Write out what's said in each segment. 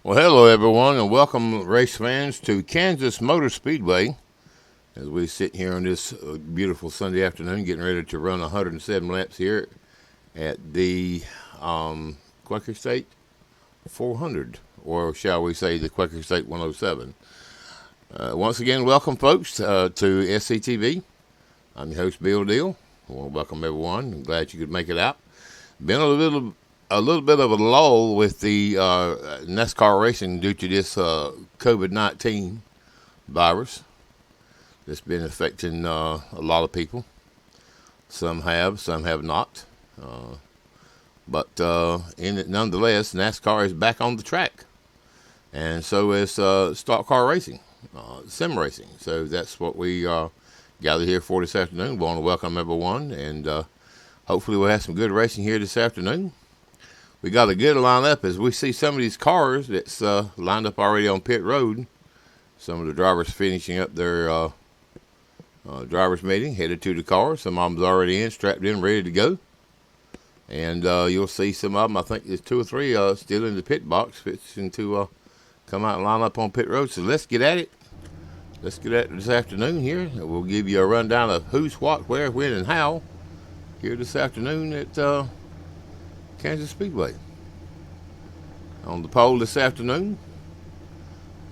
Well, hello everyone, and welcome race fans to Kansas Motor Speedway. As we sit here on this beautiful Sunday afternoon, getting ready to run 107 laps here at the Quaker State 400, or shall we say the Quaker State 107. Once again, welcome folks to SCTV. I'm your host, Bill Deal. I want to welcome everyone. I'm glad you could make it out. Been a little bit of a lull with the NASCAR racing due to this COVID-19 virus that's been affecting a lot of people. Some have not. But nonetheless, NASCAR is back on the track. And so is stock car racing, sim racing. So that's what we gathered here for this afternoon. We want to welcome everyone, and hopefully we'll have some good racing here this afternoon. We got a good lineup as we see some of these cars that's lined up already on pit road. Some of the drivers finishing up their drivers meeting, headed to the car. Some of them's already in, strapped in, ready to go. And you'll see some of them. I think there's two or three still in the pit box, fixing to come out and line up on pit road. So let's get at it. Let's get at it this afternoon here. We'll give you a rundown of who's, what, where, when, and how here this afternoon at Kansas Speedway. On the pole this afternoon,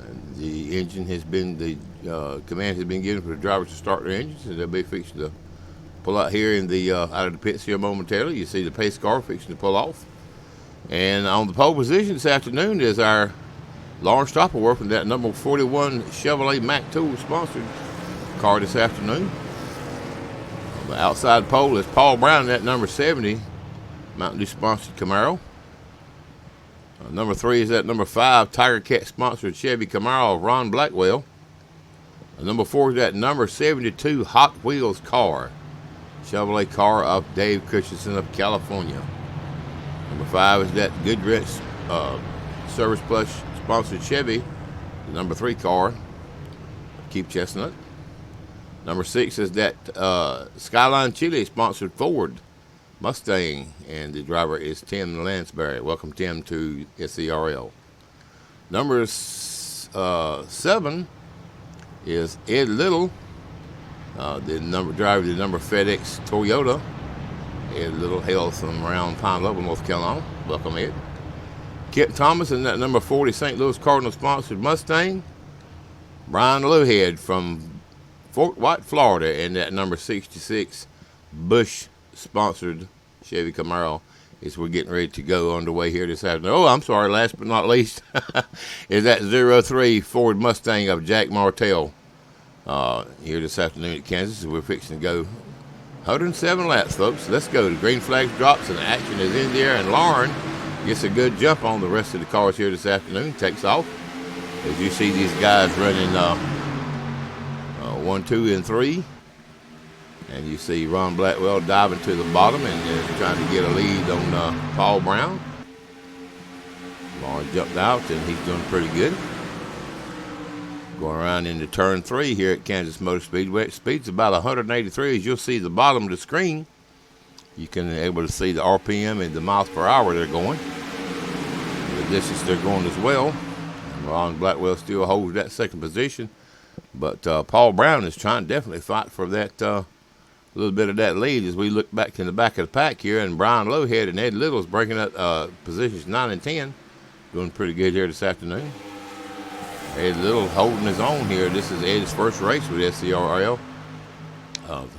and the engine has been, the command has been given for the drivers to start their engines, and they'll be fixing to pull out here in the out of the pits here momentarily. You see the pace car fixing to pull off. And on the pole position this afternoon is our Lawrence Stopper working that number 41 Chevrolet Mac Tool sponsored car this afternoon. On the outside pole is Paul Brown, that number 70 Mountain Dew sponsored Camaro. Number 3 is that number 5 Tiger Cat sponsored Chevy Camaro of Ron Blackwell. Number 4 is that number 72 Hot Wheels car, Chevrolet car of Dave Christensen of California. Number 5 is that Goodrich Service Plus sponsored Chevy, the number 3 car, Keep Chestnut. Number 6 is that Skyline Chili sponsored Ford Mustang, and the driver is Tim Lansbury. Welcome, Tim, to SCRL. Number 7 is Ed Little, the number FedEx Toyota. Ed Little hails from around Pine Level, North Carolina. Welcome, Ed. Kent Thomas in that number 40 St. Louis Cardinal sponsored Mustang. Brian Lowhead from Fort White, Florida, in that number 66 Busch sponsored Chevy Camaro. Is we're getting ready to go underway here this afternoon. Oh, I'm sorry, last but not least is that 03 Ford Mustang of Jack Martell here this afternoon at Kansas. We're fixing to go 107 laps, folks. Let's go. The green flag drops and action is in there, and Lauren gets a good jump on the rest of the cars here this afternoon. Takes off as you see these guys running 1, 2, and 3. And you see Ron Blackwell diving to the bottom and trying to get a lead on Paul Brown. Lauren jumped out, and he's doing pretty good. Going around into turn 3 here at Kansas Motor Speedway. Speed's about 183. As you'll see the bottom of the screen, you can be able to see the RPM and the miles per hour they're going. The distance they're going as well. And Ron Blackwell still holds that second position. But Paul Brown is trying to definitely fight for that a little bit of that lead as we look back in the back of the pack here, and Brian Lowhead and Ed Little's breaking up positions 9 and 10, doing pretty good here this afternoon. Ed Little holding his own here. This is Ed's first race with SCRL.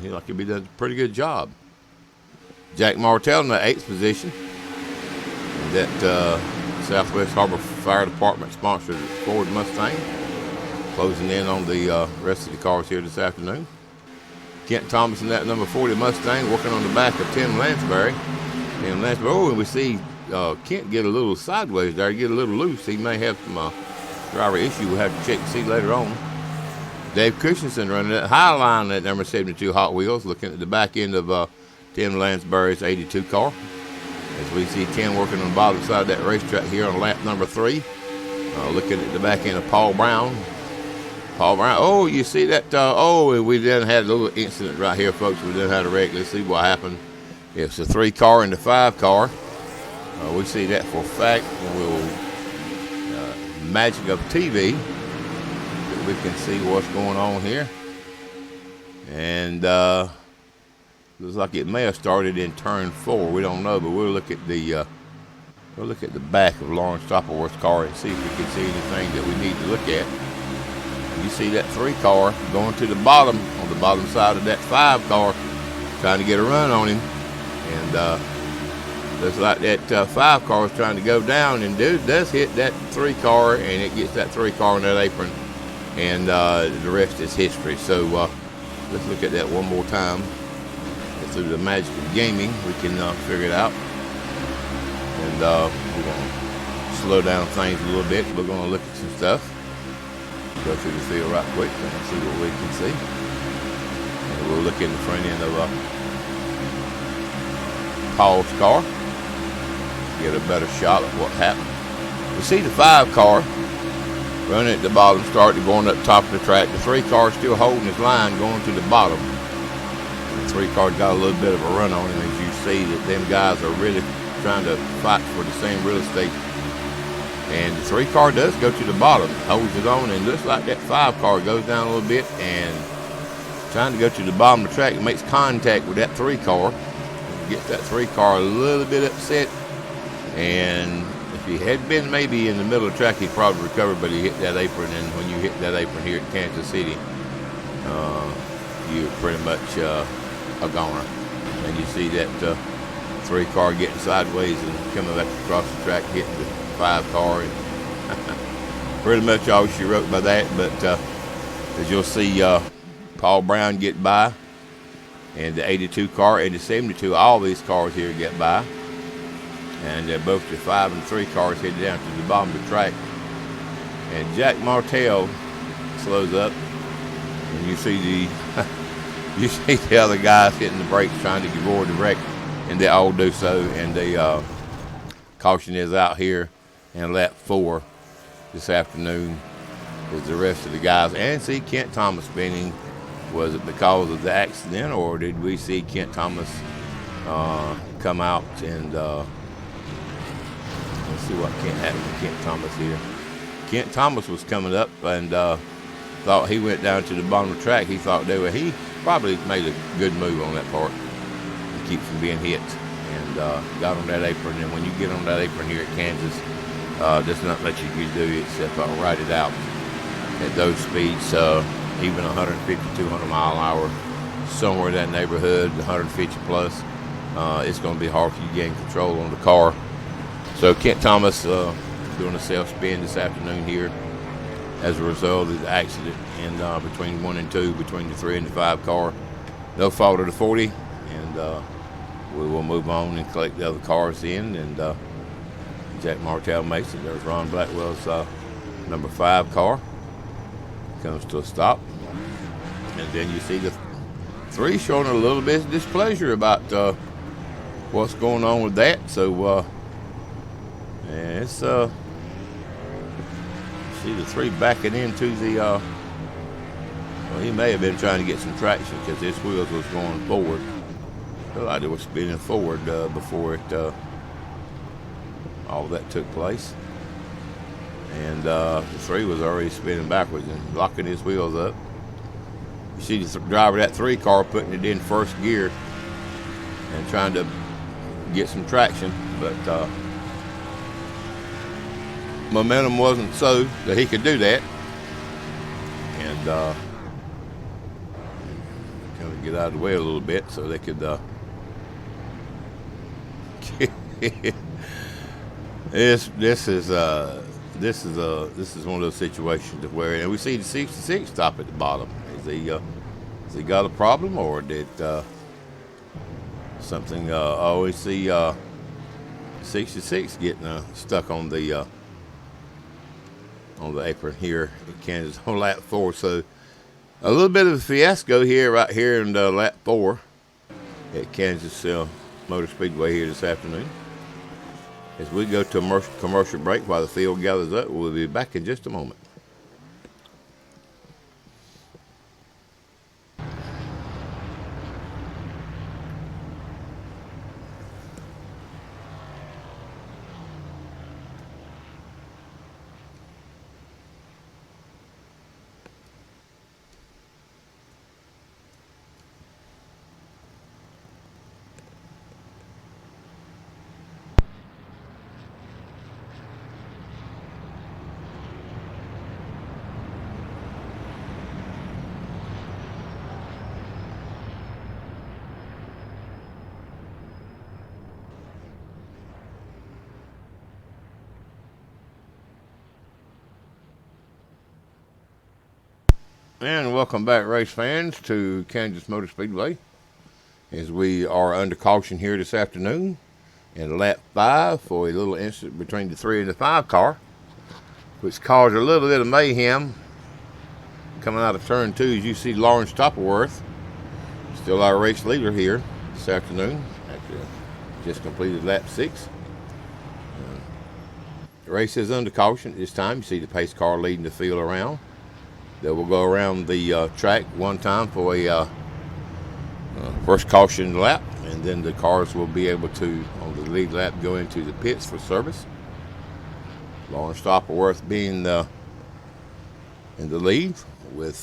He like he'll be doing a pretty good job. Jack Martell in the 8th position. That Southwest Harbor Fire Department sponsored Ford Mustang, closing in on the rest of the cars here this afternoon. Kent Thomas in that number 40 Mustang working on the back of Tim Lansbury. Oh, and we see Kent get a little sideways there, get a little loose. He may have some driver issue. We'll have to check and see later on. Dave Christensen running that high line at number 72 Hot Wheels, looking at the back end of Tim Lansbury's 82 car. As we see Tim working on the bottom side of that racetrack here on lap number 3. Looking at the back end of Paul Brown. Oh, you see that? We then had a little incident right here, folks. We then had a wreck. Let's see what happened. It's a 3 car and a 5 car. We see that for a fact. We'll magic of TV that we can see what's going on here. And looks like it may have started in turn 4. We don't know, but we'll look at the back of Lawrence Stoppleworth's car and see if we can see anything that we need to look at. You see that 3 car going to the bottom, on the bottom side of that 5 car, trying to get a run on him. And looks like that 5 car is trying to go down, and dude does hit that 3 car, and it gets that 3 car on that apron, and the rest is history. So let's look at that one more time. Through the magic of gaming, we can figure it out. And we're going to slow down things a little bit. We're going to look at some stuff. Go through the field right quick and see what we can see. And we'll look in the front end of Paul's car. Get a better shot of what happened. We see the 5 car running at the bottom, starting going up top of the track. The 3 car still holding his line, going to the bottom. The 3 car got a little bit of a run on him, as you see that them guys are really trying to fight for the same real estate. And the 3 car does go to the bottom, holds it on, and looks like that 5 car goes down a little bit and trying to go to the bottom of the track. It makes contact with that 3 car. Gets that 3 car a little bit upset. And if he had been maybe in the middle of the track, he'd probably recover, but he hit that apron. And when you hit that apron here at Kansas City, you're pretty much a goner. And you see that 3 car getting sideways and coming back across the track, hitting the 5 car. And pretty much all she wrote by that. But as you'll see, Paul Brown get by, and the 82 car and the 72, all these cars here get by. And both the 5 and 3 cars head down to the bottom of the track. And Jack Martell slows up, and you see the other guys hitting the brakes trying to avoid the wreck, and they all do so. And the caution is out here in lap 4 this afternoon is the rest of the guys. And see Kent Thomas spinning. Was it because of the accident, or did we see Kent Thomas come out and let's see what can't happen with Kent Thomas here. Kent Thomas was coming up and thought he went down to the bottom of the track. He thought he probably made a good move on that part to keep from being hit, and got on that apron. And when you get on that apron here at Kansas, there's not much you can do except ride it out at those speeds. Even 150, 200 mile an hour, somewhere in that neighborhood, 150 plus, it's going to be hard for you to gain control on the car. So Kent Thomas doing a self-spin this afternoon here as a result of the accident in between 1 and 2, between the 3 and the 5 car. No fault of the 40, and we will move on and collect the other cars in. And Jack Martell Mason, there's Ron Blackwell's number 5 car. Comes to a stop, and then you see the 3 showing a little bit of displeasure about what's going on with that. So and it's see the 3 backing into the well, he may have been trying to get some traction because his wheels was going forward. Felt like they were spinning forward before it all that took place. And the 3 was already spinning backwards and locking his wheels up. You see the driver of that 3 car putting it in first gear and trying to get some traction, but momentum wasn't so that he could do that. And kind of get out of the way a little bit so they could This is one of those situations where, and we see the 66 stop at the bottom. Has he got a problem, or did something? I always see 66 getting stuck on the apron here at Kansas on lap 4. So a little bit of a fiasco here, right here in lap 4 at Kansas Motor Speedway here this afternoon. As we go to a commercial break while the field gathers up, we'll be back in just a moment. And welcome back, race fans, to Kansas Motor Speedway, as we are under caution here this afternoon in lap 5 for a little incident between the 3 and the 5 car, which caused a little bit of mayhem coming out of turn 2. As you see, Lawrence Toppleworth, still our race leader here this afternoon, after just completed lap 6. The race is under caution this time. You see the pace car leading the field around. They will go around the track one time for a first caution lap, and then the cars will be able to, on the lead lap, go into the pits for service. Lawrence Toppleworth being in the lead with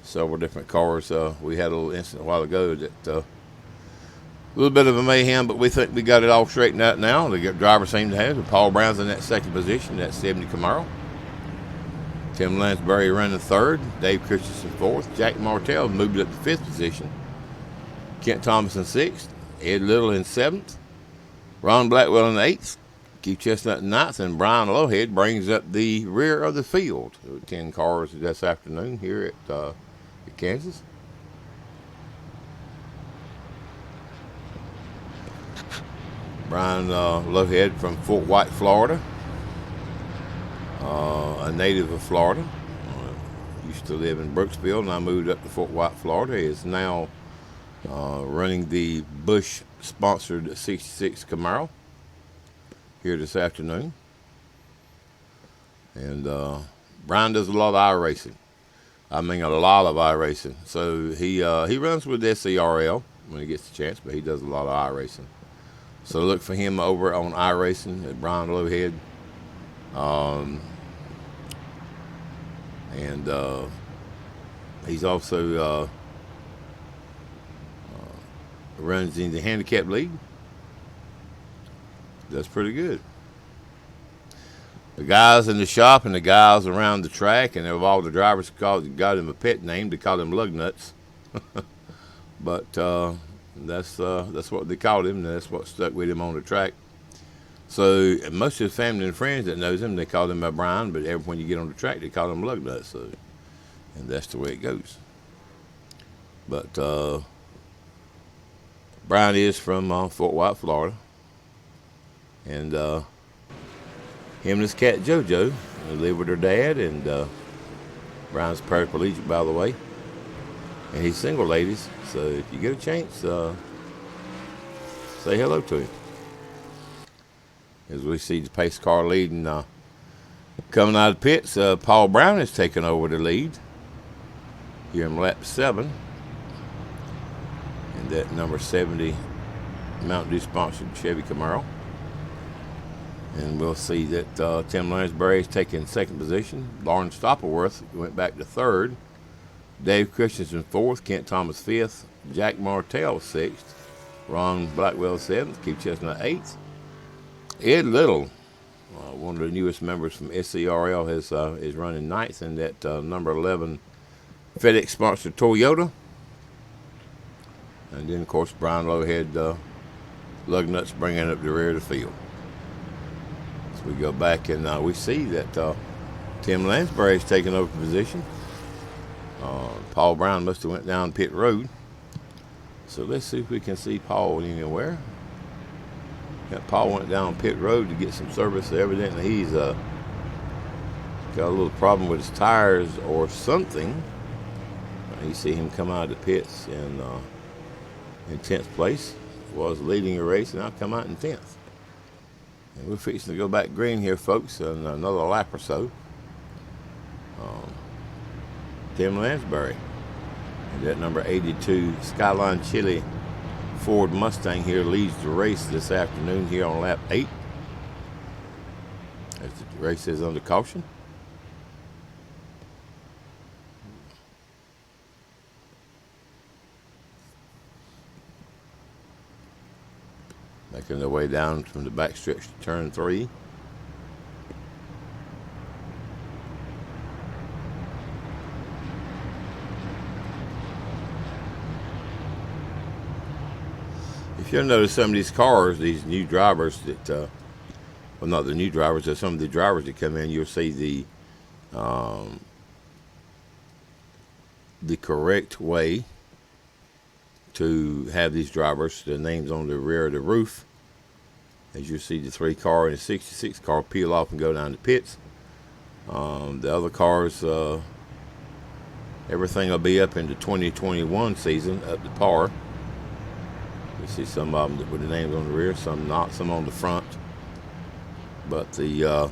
several different cars. We had a little incident a while ago that a little bit of a mayhem, but we think we got it all straightened out now. The driver seemed to have it. Paul Brown's in that second position, that 70 Camaro. Tim Lansbury running third, Dave Christensen fourth, Jack Martell moved up to fifth position, Kent Thomas in sixth, Ed Little in seventh, Ron Blackwell in eighth, Keith Chestnut in ninth, and Brian Lowhead brings up the rear of the field. 10 cars this afternoon here at Kansas. Brian Lowhead from Fort White, Florida. A native of Florida. Used to live in Brooksville, and I moved up to Fort White, Florida. He is now running the Busch-sponsored 66 Camaro here this afternoon. And Brian does a lot of iRacing. I mean, a lot of iRacing. So he runs with Scrl when he gets the chance, but he does a lot of iRacing. So look for him over on iRacing at Brian Lowhead. And he's also runs in the handicap league. That's pretty good. The guys in the shop and the guys around the track, and of all the drivers got him a pet name. They called him Lug Nuts. But that's what they called him. And that's what stuck with him on the track. So most of his family and friends that knows him, they call him Brian, but when you get on the track, they call him Lug Nuts. So, and that's the way it goes. But Brian is from Fort White, Florida. And him and his cat JoJo, they live with her dad, and Brian's paraplegic, by the way. And he's single, ladies. So if you get a chance, say hello to him. As we see the pace car leading, coming out of the pits, Paul Brown is taking over the lead here in lap 7. And that number 70 Mountain Dew sponsored Chevy Camaro. And we'll see that Tim Lansbury is taking second position. Lawrence Toppleworth went back to third. Dave Christensen fourth. Kent Thomas fifth. Jack Martell sixth. Ron Blackwell seventh. Keith Chestnut eighth. Ed Little, one of the newest members from Scrl, is running ninth in that number 11 FedEx-sponsored Toyota. And then, of course, Brian Lowhead, Lug Nuts bringing up the rear of the field. So we go back and we see that Tim Lansbury is taking over position. Paul Brown must have went down pit road. So let's see if we can see Paul anywhere. Paul went down pit road to get some service. So evidently he's got a little problem with his tires or something. You see him come out of the pits in 10th place. Was leading the race, and now come out in 10th. And we're fixing to go back green here, folks, in another lap or so. Tim Lansbury. And that number 82 Skyline Chili Ford Mustang here leads the race this afternoon here on lap 8. As the race is under caution. Making their way down from the back stretch to turn 3. If you'll notice some of these cars, these new drivers that, well, not the new drivers, but some of the drivers that come in, you'll see the the correct way to have these drivers, the names on the rear of the roof. As you see, the 3 car and the 66 car peel off and go down the pits. The other cars, everything will be up in the 2021 season, up to par. You see some of them with the names on the rear, some not, some on the front. But the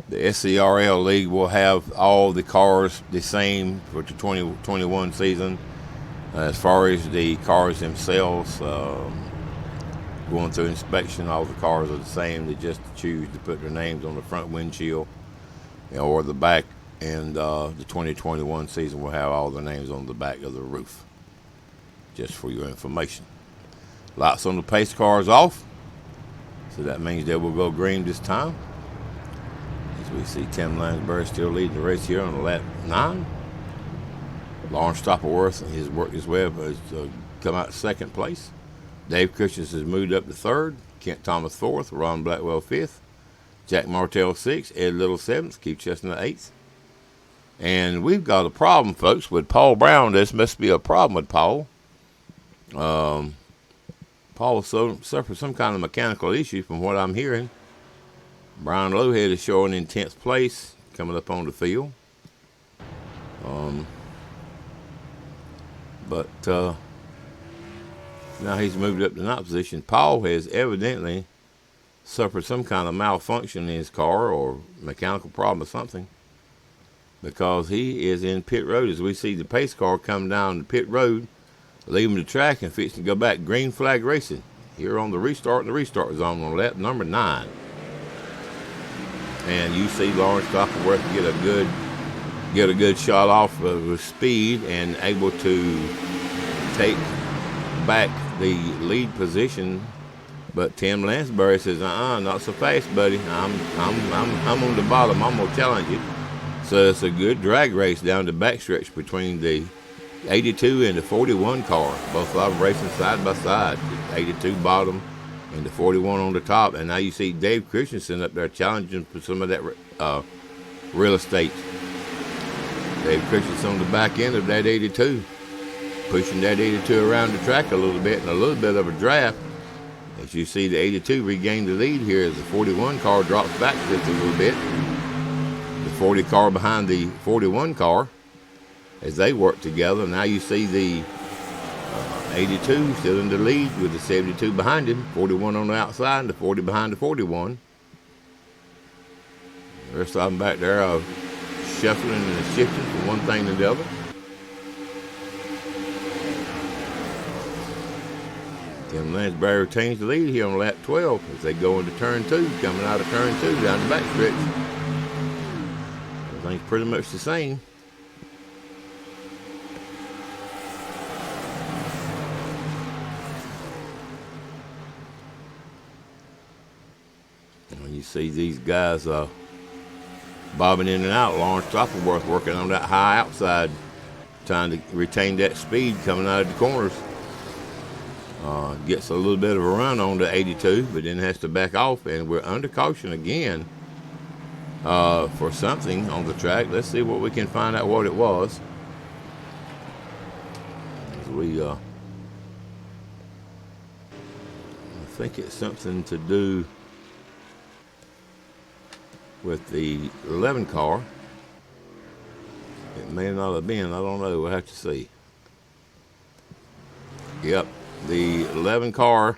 Scrl League will have all the cars the same for the 2021 season. As far as the cars themselves, going through inspection, all the cars are the same. They just choose to put their names on the front windshield or the back, and the 2021 season will have all the names on the back of the roof, just for your information. Lights on the pace cars off, so that means they will go green this time. As we see, Tim Lansbury still leading the race here on lap 9. Lawrence Stopperworth has worked his way up, has come out second place. Dave Christensen has moved up to 3rd. Kent Thomas 4th. Ron Blackwell 5th. Jack Martell 6th. Ed Little 7th. Keith Chestnut 8th. And we've got a problem, folks, with Paul Brown. This must be a problem with Paul. Paul suffered some kind of mechanical issue from what I'm hearing. Brian Lowhead is showing in 10th place coming up on the field. But now he's moved up to 9th position. Paul has evidently suffered some kind of malfunction in his car or mechanical problem or something, because he is in pit road as we see the pace car come down the pit road, leaving the track and fixing to go back green flag racing here on the restart zone on lap number 9. And you see Lawrence Stopperworth get a good shot off with speed and able to take back the lead position. But Tim Lansbury says, not so fast, buddy. I'm on the bottom. I'm gonna challenge you. So it's a good drag race down the backstretch between the 82 and the 41 car. Both of them racing side by side. The 82 bottom and the 41 on the top. And now you see Dave Christensen up there challenging for some of that real estate. Dave Christensen on the back end of that 82, pushing that 82 around the track a little bit and a little bit of a draft. As you see, the 82 regained the lead here as the 41 car drops back just a little bit. The 40 car behind the 41 car as they work together. Now you see the 82 still in the lead with the 72 behind him, 41 on the outside and the 40 behind the 41. The rest of them back there are shuffling and shifting from one thing to the other. Tim Lansbury retains the lead here on lap 12 as they go into turn 2, coming out of turn 2 down the backstretch. Everything's pretty much the same. And you see these guys bobbing in and out. Lawrence Stopperworth working on that high outside, trying to retain that speed coming out of the corners. Gets a little bit of a run on the 82, but then has to back off, and we're under caution again for something on the track. Let's see what we can find out what it was. As we, I think it's something to do with the 11 car. It may not have been, I don't know, we'll have to see. Yep, the 11 car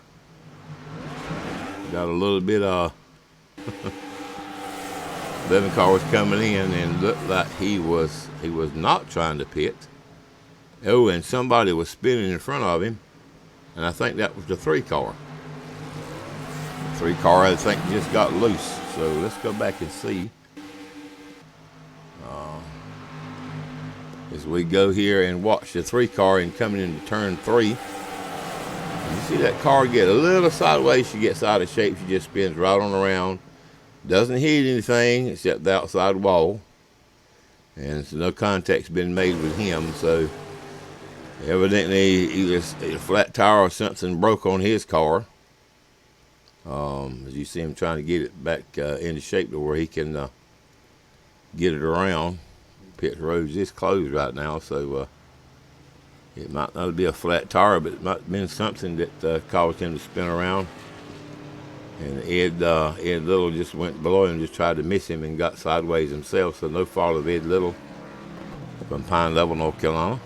got a little bit 11 car was coming in and looked like he was not trying to pit. Oh, and somebody was spinning in front of him, and I think that was the 3 car. The 3 car, I think, just got loose. So let's go back and see. As we go here and watch the 3 car and coming into turn 3. You see that car get a little sideways. She gets out of shape. She just spins right on around. Doesn't hit anything except the outside wall. And so no contact's been made with him. So evidently either a flat tire or something broke on his car. As you see him trying to get it back into shape to where he can get it around. Pit road's just closed right now, so it might not be a flat tire, but it might have been something that caused him to spin around. And Ed Little just went below him, just tried to miss him, and got sideways himself. So no fault of Ed Little from Pine Level, North Carolina.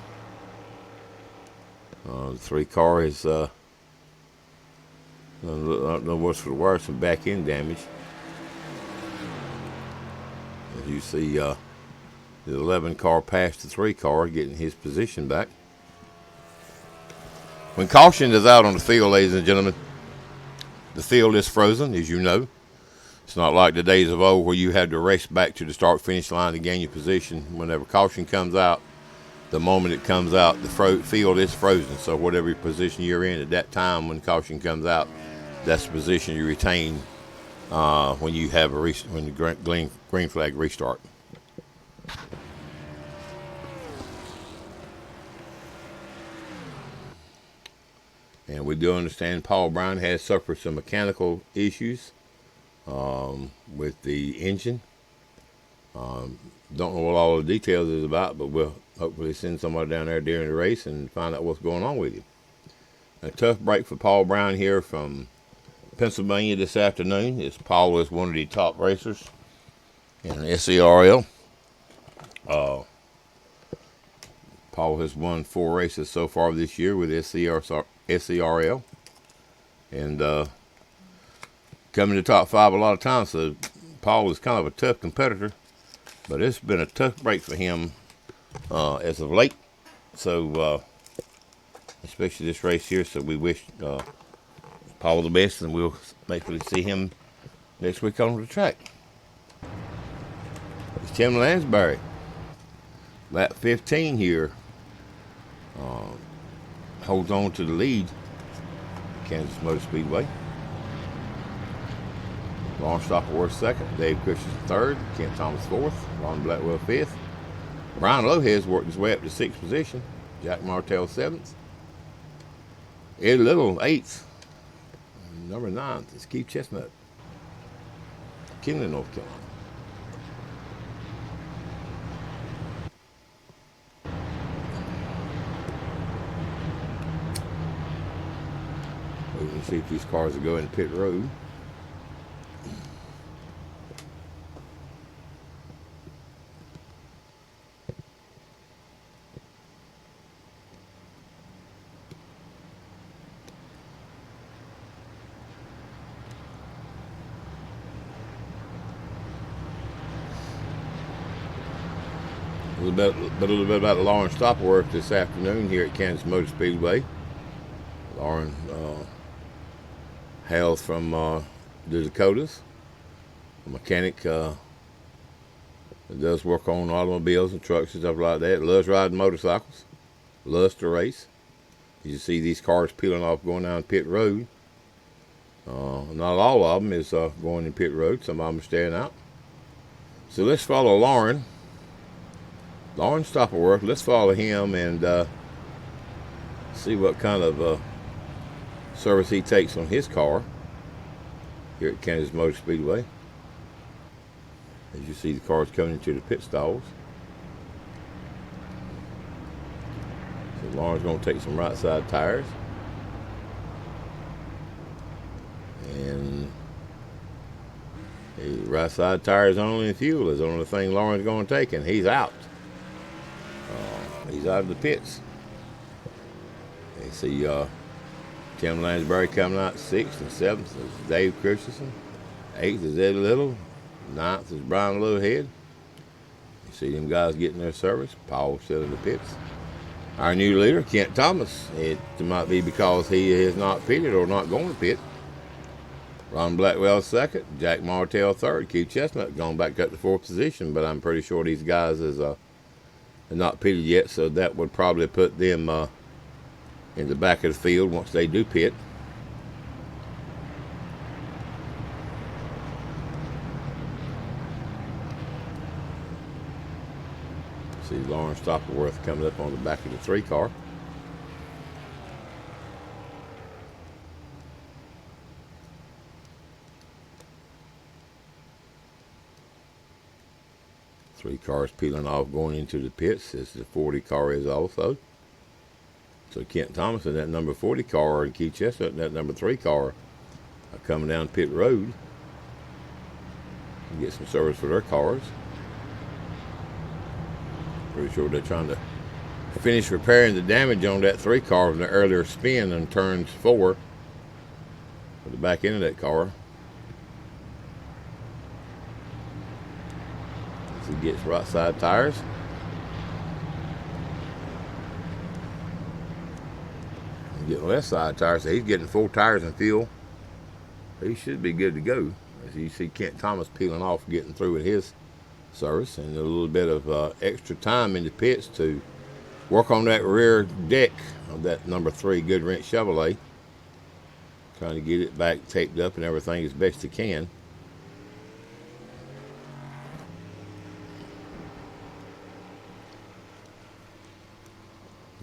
The 3 car is no worse for the worse, some back end damage. As you see, the 11 car passed the 3 car, getting his position back. When caution is out on the field, ladies and gentlemen, the field is frozen, as you know. It's not like the days of old where you had to race back to the start-finish line to gain your position. Whenever caution comes out, the moment it comes out, the field is frozen. So whatever position you're in at that time when caution comes out, that's the position you retain when you have when the green flag restart. And we do understand Paul Brown has suffered some mechanical issues with the engine. Don't know what all the details is about, but we'll hopefully send somebody down there during the race and find out what's going on with you. A tough break for Paul Brown here from Pennsylvania this afternoon. Paul is one of the top racers in SCRL. Paul has won 4 races so far this year with SCRL, and coming to top 5 a lot of times. So Paul is kind of a tough competitor, but it's been a tough break for him as of late. So especially this race here. So we wish Paul the best, and we'll hopefully see him next week on the track. It's Tim Lansbury, lap 15 here. Holds on to the lead, Kansas Motor Speedway. Lawrence Stopperworth second, Dave Christensen third, Kent Thomas fourth, Ron Blackwell fifth. Brian Lowhead's worked his way up to 6th position. Jack Martell 7th. Ed Little 8th. Number 9th is Keith Chestnut, Kinley, North Carolina. We can see if these cars will go in pit road. A little bit about Lauren Stopperworth this afternoon here at Kansas Motor Speedway. Lauren hails from the Dakotas, a mechanic that does work on automobiles and trucks and stuff like that. Loves riding motorcycles, loves to race. You see these cars peeling off going down pit road. Not all of them is going in pit road. Some of them are staying out. So let's follow Lauren Stopperworth. Let's follow him and see what kind of service he takes on his car here at Kansas Motor Speedway. As you see the cars coming into the pit stalls. So Lauren's going to take some right side tires. And the right side tires only, and fuel is the only thing Lauren's going to take, and he's out. He's out of the pits. You see Tim Lansbury coming out 6th, and 7th is Dave Christensen. 8th is Ed Little. 9th is Brian Lowhead. You see them guys getting their service. Paul still in the pits. Our new leader, Kent Thomas. It might be because he is not pitted or not going to pit. Ron Blackwell 2nd. Jack Martell 3rd. Keith Chestnut going back up to 4th position, but I'm pretty sure these guys is not pitted yet, so that would probably put them in the back of the field once they do pit. See Lauren Stopperworth coming up on the back of the 3 car. 3 cars peeling off going into the pits, as the 40 car is also. So Kent Thomas and that number 40 car, and Keith Chestnut and that number 3 car are coming down pit road to get some service for their cars. Pretty sure they're trying to finish repairing the damage on that 3 car from the earlier spin on turns 4 for the back end of that car. As he gets right side tires. Getting left side tires, so he's getting 4 tires and fuel. He should be good to go. As you see Kent Thomas peeling off, getting through with his service, and a little bit of extra time in the pits to work on that rear deck of that number 3 Good Wrench Chevrolet. Trying to get it back taped up and everything as best he can.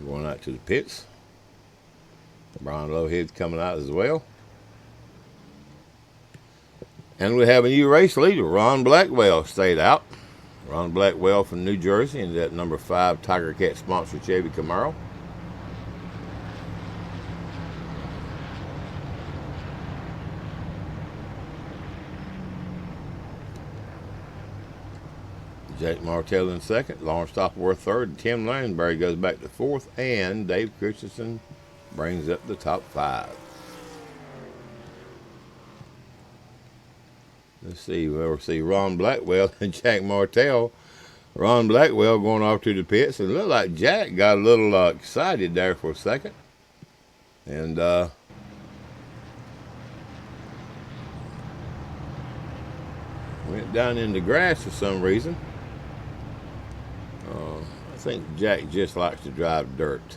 Going out to the pits. Brian Lowhead's coming out as well. And we have a new race leader. Ron Blackwell stayed out. Ron Blackwell from New Jersey in that number 5 Tiger Cat sponsored Chevy Camaro. Jack Martell in second, Lawrence Stopworth third, and Tim Lansbury goes back to fourth, and Dave Christensen brings up the top 5. Let's see, we'll see Ron Blackwell and Jack Martell. Ron Blackwell going off to the pits, and it looked like Jack got a little excited there for a second. And went down in the grass for some reason. I think Jack just likes to drive dirt.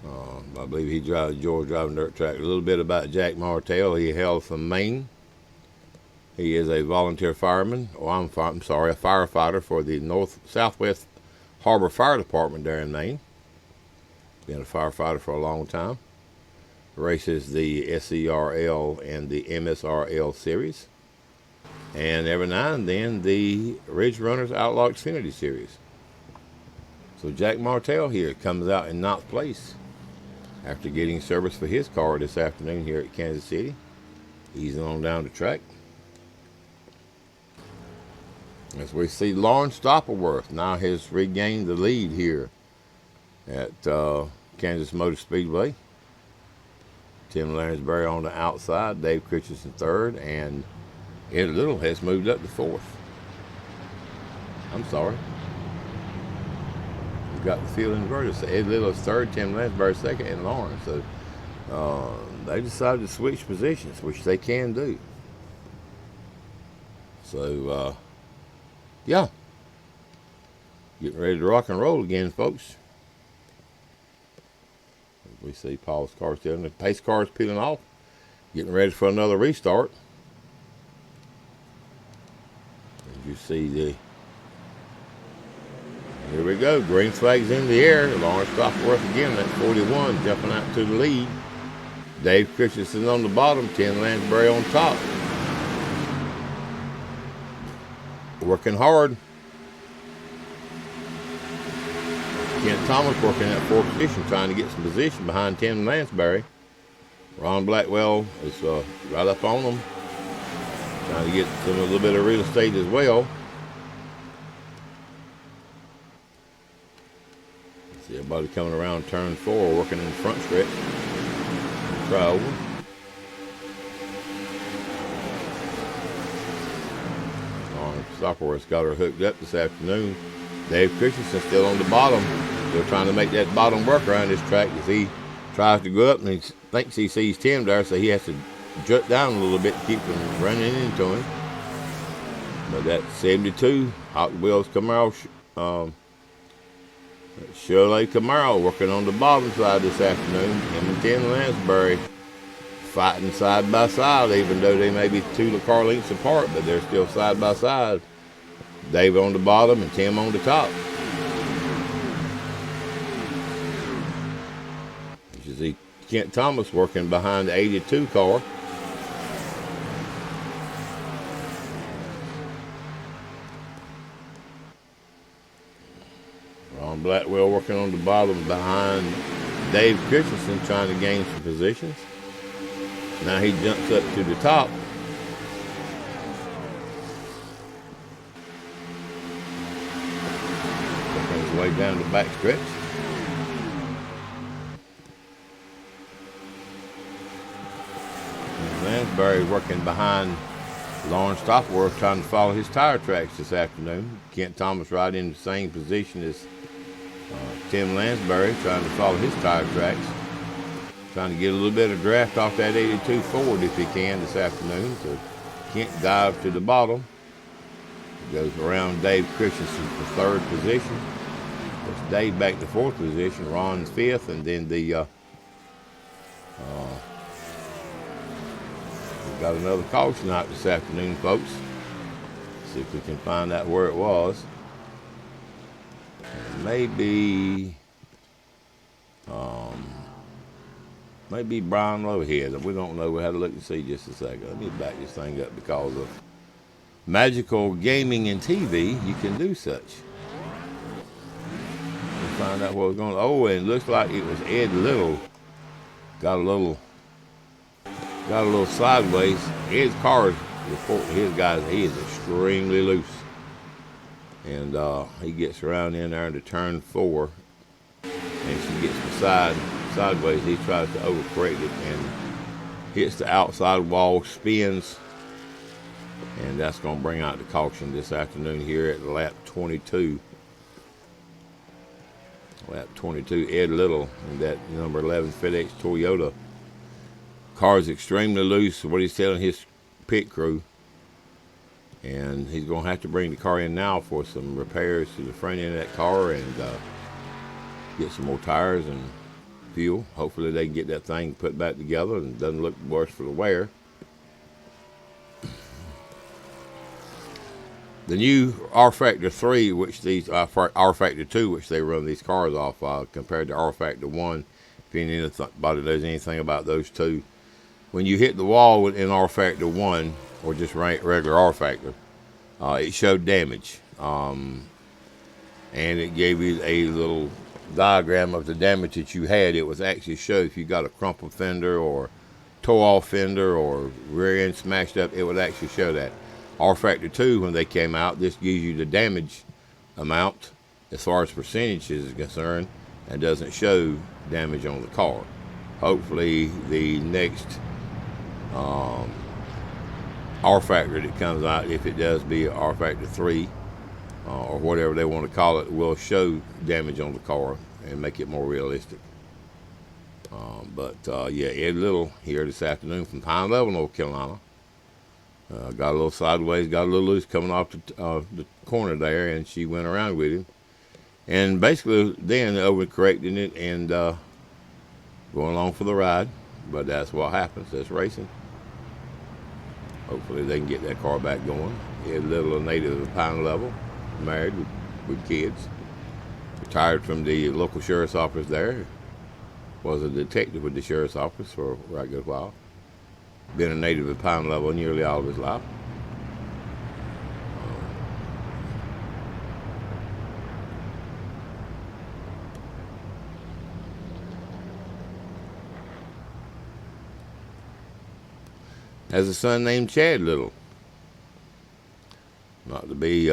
I believe he enjoys driving dirt track. A little bit about Jack Martell. He hails from Maine. He is a volunteer fireman. I'm sorry, a firefighter for the Southwest Harbor Fire Department there in Maine. Been a firefighter for a long time. Races the SCRL and the MSRL series. And every now and then the Ridge Runners Outlaw Xfinity series. So Jack Martell here comes out in 9th place after getting service for his car this afternoon here at Kansas City. Easing on down the track. As we see Lawrence Stopworth now has regained the lead here at Kansas Motor Speedway. Tim Lansbury on the outside, Dave Christensen third, and Ed Little has moved up to 4th. I'm sorry. We've got the field inverted. So Ed Little is 3rd, Tim Lansbury 2nd, and Lawrence. So they decided to switch positions, which they can do. So, yeah. Getting ready to rock and roll again, folks. We see Paul's car still in the pace car's peeling off. Getting ready for another restart. As you see here we go. Green flag's in the air. Lawrence Stopworth again at 41, jumping out to the lead. Dave Christensen on the bottom, Tim Lansbury on top. Working hard. Kent Thomas working at 4th position, trying to get some position behind Tim Lansbury. Ron Blackwell is right up on them, trying to get a little bit of real estate as well. See everybody coming around turn 4, working in the front stretch. Try over. Stopworth's got her hooked up this afternoon. Dave Christensen still on the bottom. They're trying to make that bottom work around this track as he tries to go up, and he thinks he sees Tim there, so he has to jut down a little bit to keep from running into him. But that 72 Hot Wheels Camaro, Chevrolet Camaro working on the bottom side this afternoon. Him and Tim Lansbury fighting side by side, even though they may be 2 car lengths apart, but they're still side by side. Dave on the bottom and Tim on the top. You see Kent Thomas working behind the 82 car. Blackwell working on the bottom behind Dave Christensen, trying to gain some positions. Now he jumps up to the top. Working his way down the back stretch. And Lansbury working behind Lawrence Stopworth, trying to follow his tire tracks this afternoon. Kent Thomas right in the same position as Tim Lansbury, trying to follow his tire tracks. Trying to get a little bit of draft off that 82 Ford if he can this afternoon. So Kent dives to the bottom. Goes around Dave Christensen for third position. Puts Dave back to fourth position. Ron's fifth, and then we've got another caution out this afternoon, folks. See if we can find out where it was. Maybe Brian Lowhead. We don't know. We had to look and see just a second. Let me back this thing up because of Magical Gaming and TV. You can do such. We'll find out what was going on. Oh, and it looks like it was Ed Little. Got a little sideways. Ed's car is reporting to his guys he is extremely loose. And he gets around in there to turn 4. And she gets sideways. He tries to overcorrect it and hits the outside wall, spins. And that's going to bring out the caution this afternoon here at lap 22. Lap 22, Ed Little in that number 11 FedEx Toyota. Car is extremely loose, what he's telling his pit crew. And he's going to have to bring the car in now for some repairs to the front end of that car and get some more tires and fuel. Hopefully they can get that thing put back together and it doesn't look worse for the wear. The new R-Factor 3, which these R-Factor 2, which they run these cars off compared to R-Factor 1, if anybody knows anything about those two. When you hit the wall in R-Factor 1, or just regular R-Factor, it showed damage. And it gave you a little diagram of the damage that you had. It was actually showed if you got a crumpled fender or tore off fender or rear end smashed up, it would actually show that. R-Factor 2, when they came out, this gives you the damage amount as far as percentage is concerned and doesn't show damage on the car. Hopefully the next R-Factor that comes out, if it does be R-Factor 3 or whatever they want to call it, will show damage on the car and make it more realistic. Yeah, Ed Little here this afternoon from Pine Level, North Carolina. Got a little sideways, got a little loose coming off the corner there, and she went around with him. And basically then overcorrecting it and going along for the ride. But that's what happens. That's racing. Hopefully they can get that car back going. Ed Little, a native of Pine Level, married with kids. Retired from the local sheriff's office there. Was a detective with the sheriff's office for a right good while. Been a native of Pine Level nearly all of his life. Has a son named Chad Little. Not to be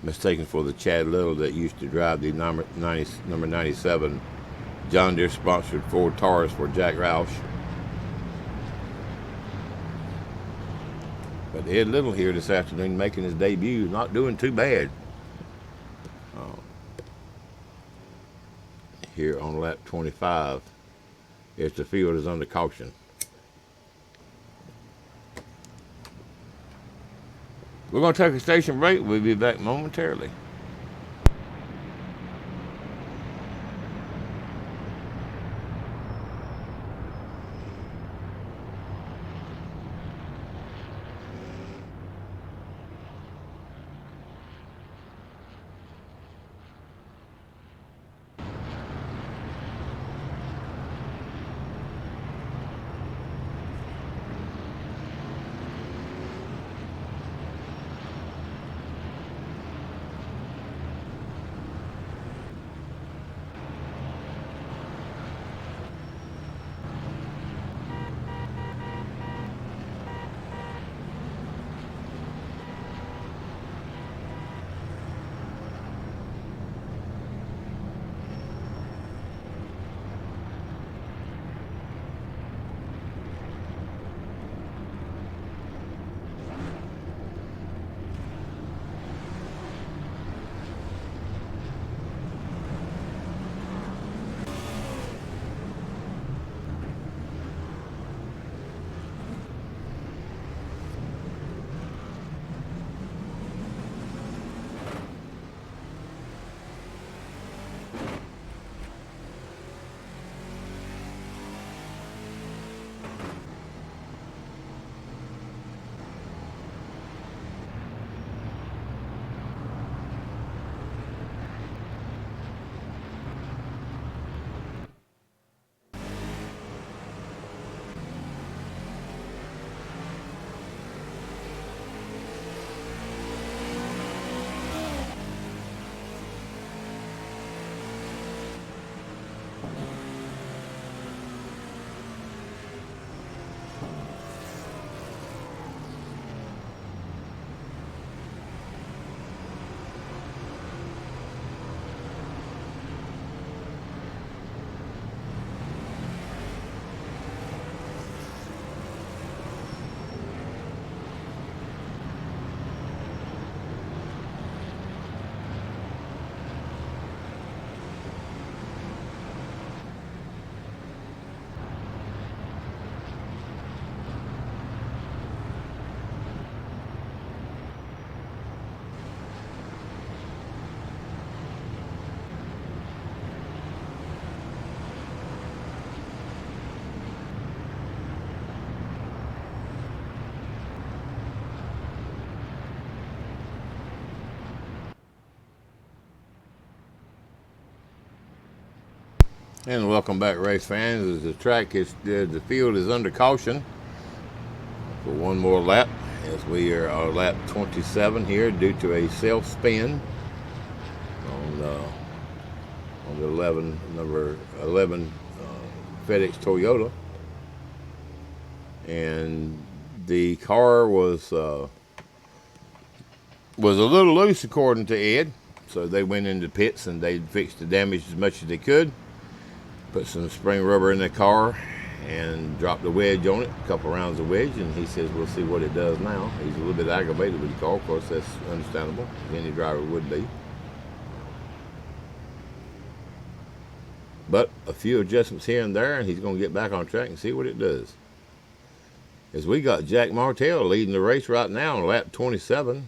mistaken for the Chad Little that used to drive the number 97 John Deere sponsored Ford Taurus for Jack Roush. But Ed Little here this afternoon making his debut, not doing too bad. Here on lap 25, if the field is under caution. We're going to take a station break. We'll be back momentarily. And welcome back, race fans. As the field is under caution for one more lap, as we are on lap 27 here due to a self spin on the number 11 FedEx Toyota, and the car was a little loose according to Ed, so they went into pits and they fixed the damage as much as they could. Put some spring rubber in the car and dropped the wedge on it, a couple rounds of wedge, and he says we'll see what it does now. He's a little bit aggravated with the car. Of course, that's understandable. Any driver would be. But a few adjustments here and there, and he's going to get back on track and see what it does. As we got Jack Martell leading the race right now on lap 27.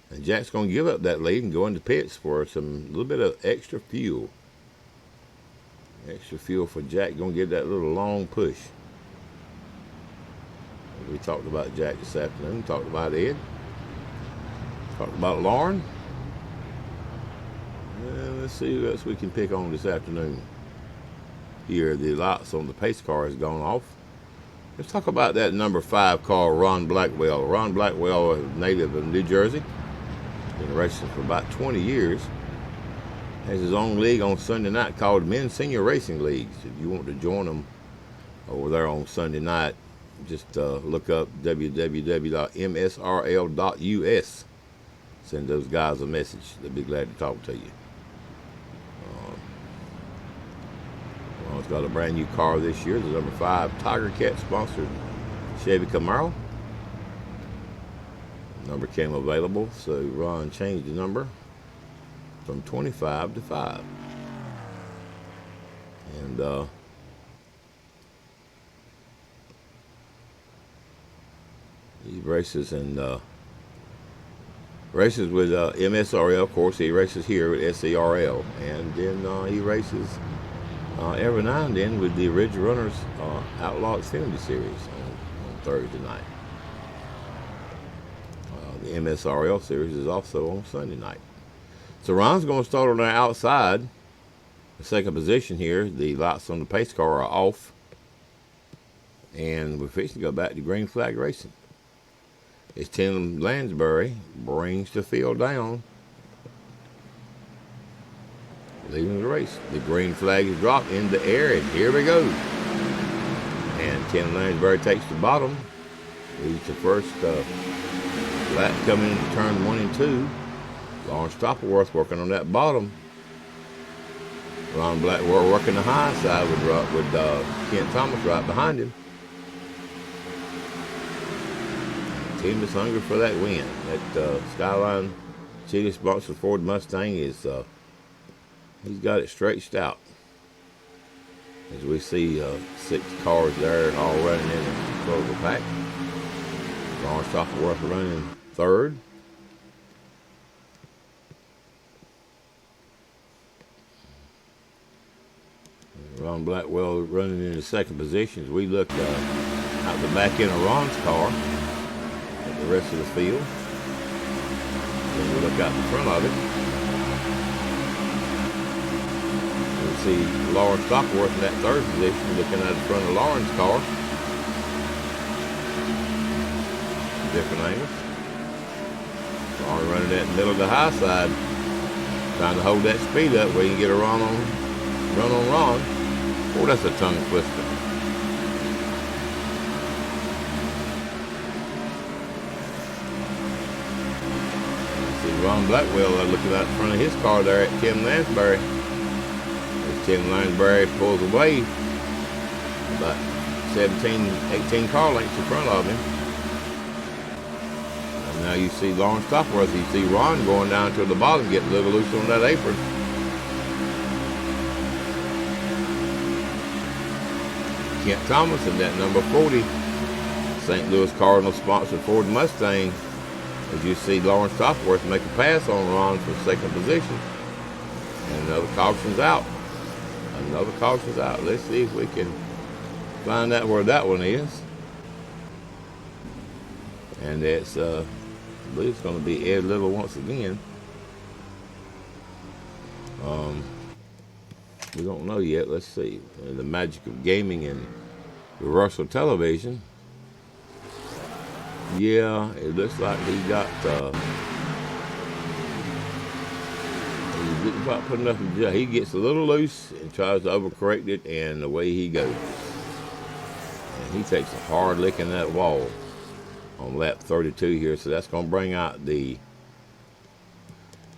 And Jack's going to give up that lead and go into pits for a little bit of extra fuel. Extra fuel for Jack, going to give that little long push. We talked about Jack this afternoon, talked about Ed, talked about Lauren. And let's see who else we can pick on this afternoon. Here, the lights on the pace car has gone off. Let's talk about that number 5 car, Ron Blackwell. Ron Blackwell, a native of New Jersey. Been racing for about 20 years. Has his own league on Sunday night called Men's Senior Racing Leagues. If you want to join them over there on Sunday night, just look up www.msrl.us. Send those guys a message. They'll be glad to talk to you. Ron's got a brand new car this year. The number 5 Tiger Cat sponsored Chevy Camaro. Number came available, so Ron changed the number from 25 to 5. And he races races with MSRL. Of course, he races here with SCRL, and then he races every now and then with the Original Runners Outlaw Xfinity Series on Thursday night. The MSRL Series is also on Sunday night. So Ron's going to start on the outside, the second position here. The lights on the pace car are off, and we're fixing to go back to green flag racing. As Tim Lansbury brings the field down, leaving the race. The green flag is dropped in the air, and here we go. And Tim Lansbury takes the bottom, leads the first lap coming into turn 1 and 2. Lawrence Stopperworth working on that bottom. Ron Blackwell working the high side with Kent Thomas right behind him. The team is hungry for that win. That Skyline Chili sponsored Ford Mustang is he's got it stretched out. As we see 6 cars there all running in the closer pack. Lawrence Stopperworth running third. Ron Blackwell running in the second position as we look out the back end of Ron's car at the rest of the field. Then we look out the front of it. We see Lawrence Stopperworth in that third position looking at the front of Lauren's car. Different angles. Lauren running that middle of the high side, trying to hold that speed up where you can get a run on Ron. Oh, that's a tongue twister. See Ron Blackwell looking out in front of his car there at Tim Lansbury. As Tim Lansbury pulls away about 17, 18 car lengths in front of him. And now you see Lawrence Stopperworth. You see Ron going down to the bottom, getting a little loose on that apron. Kent Thomas in that number 40 St. Louis Cardinals sponsored Ford Mustang. As you see Lawrence Stopperworth make a pass on Ron for second position. And another caution's out. Another caution's out. Let's see if we can find out where that one is. And it's I believe it's going to be Ed Little once again. We don't know yet. Let's see. And the magic of gaming and universal television. Yeah, it looks like he got. He didn't quite put enough in jail. He gets a little loose and tries to overcorrect it, and away he goes. And he takes a hard lick in that wall on lap 32 here. So that's going to bring out the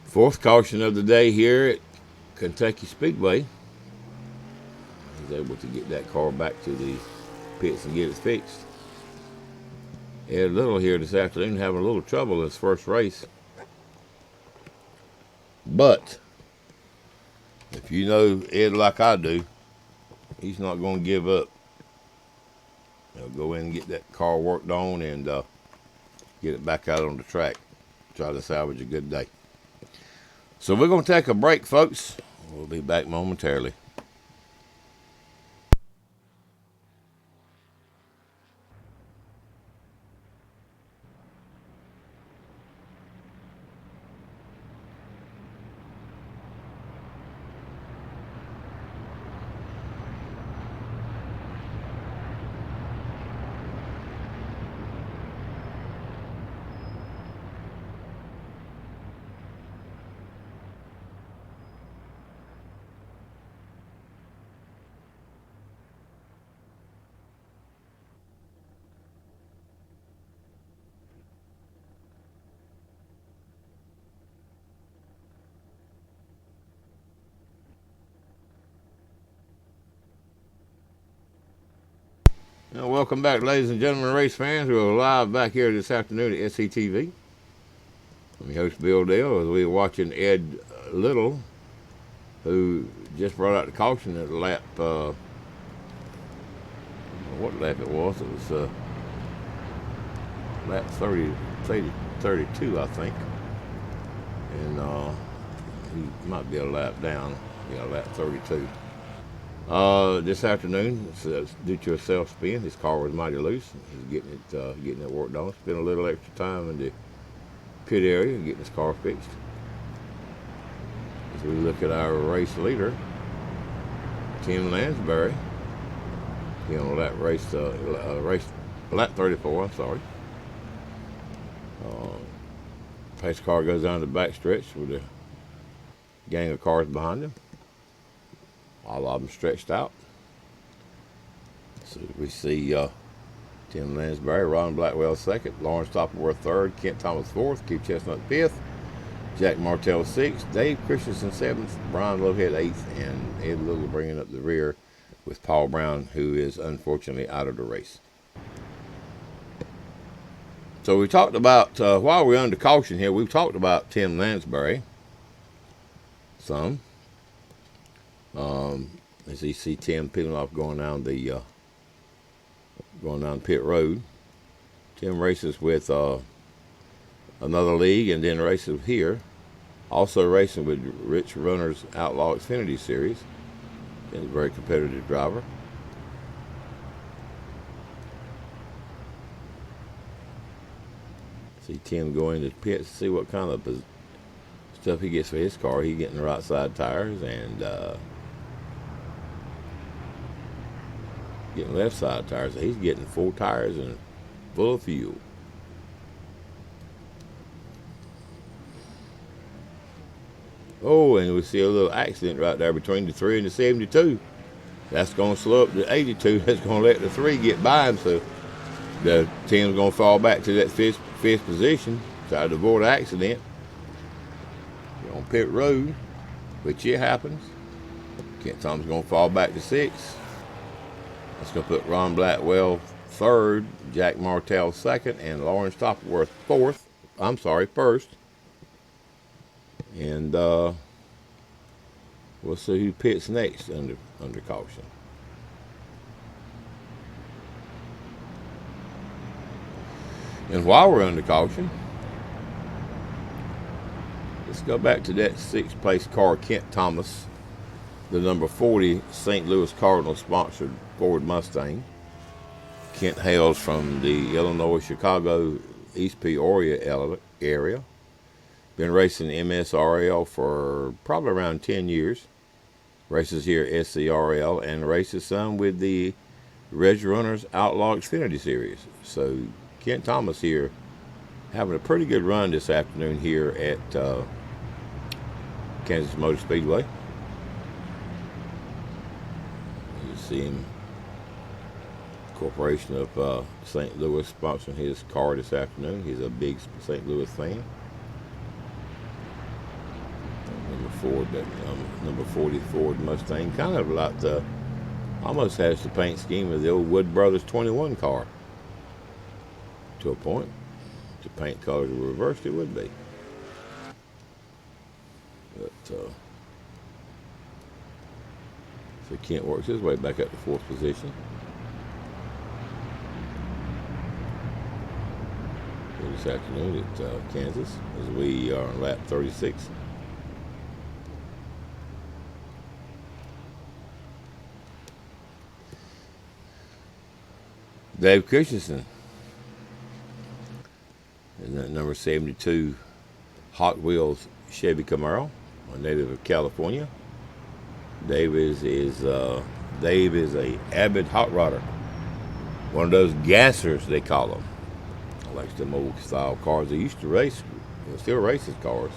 fourth caution of the day here at Kentucky Speedway. He's able to get that car back to the pits and get it fixed. Ed Little here this afternoon having a little trouble in his first race. But if you know Ed like I do, he's not going to give up. He'll go in and get that car worked on and get it back out on the track. Try to salvage a good day. So we're going to take a break, folks. We'll be back momentarily. Now, welcome back, ladies and gentlemen, race fans. We're live back here this afternoon at SCTV. I'm your host, Bill Dale, as we're watching Ed Little, who just brought out the caution at lap, I don't know what lap it was. It was lap 32, I think. And he might be a lap down. Yeah, lap 32. This afternoon, due to a self-spin, his car was mighty loose. He's getting it worked on. Spent a little extra time in the pit area and getting his car fixed. As we look at our race leader, Tim Lansbury, he on that race lap 34. I'm sorry. Pace car goes down the back stretch with a gang of cars behind him. All of them stretched out. So we see Tim Lansbury, Ron Blackwell second, Lawrence Topperworth third, Kent Thomas fourth, Keith Chestnut fifth, Jack Martell sixth, Dave Christensen seventh, Brian Lovehead eighth, and Ed Little bringing up the rear with Paul Brown, who is unfortunately out of the race. So we talked about, while we're under caution here, we've talked about Tim Lansbury some. As you see Tim peeling off going down pit road. Tim races with another league and then races here. Also racing with Rich Runner's Outlaw Xfinity Series. He's a very competitive driver. See Tim go into the pits to see what kind of stuff he gets for his car. He's getting the right side tires and getting left side tires. So he's getting full tires and full of fuel. Oh, and we see a little accident right there between the 3 and the 72. That's going to slow up the 82. That's going to let the 3 get by him. So the Tim's going to fall back to that fifth position. Try to avoid an accident. On pit road, which it happens. Kent Thomas going to fall back to 6. That's going to put Ron Blackwell third, Jack Martell second, and Lawrence Topperworth first. And we'll see who pits next under caution. And while we're under caution, let's go back to that 6th place car, Kent Thomas, the number 40 St. Louis Cardinals sponsored Ford Mustang. Kent hails from the Illinois, Chicago, East Peoria area. Been racing MSRL for probably around 10 years. Races here at Scrl and races some with the Reg Runners Outlaw Xfinity Series. So Kent Thomas here having a pretty good run this afternoon here at Kansas Motor Speedway. You see him, Corporation of St. Louis, sponsoring his car this afternoon. He's a big St. Louis fan. Number 40 Ford Mustang, kind of like almost has the paint scheme of the old Wood Brothers 21 car. To a point, if the paint colors were reversed, it would be. But so Kent works his way back up to 4th position. This afternoon at Kansas, as we are on lap 36. Dave Christensen in that number 72 Hot Wheels Chevy Camaro, a native of California. Dave is a avid hot rodder, one of those gassers they call them. Likes them old style cars. He used to race, still races cars.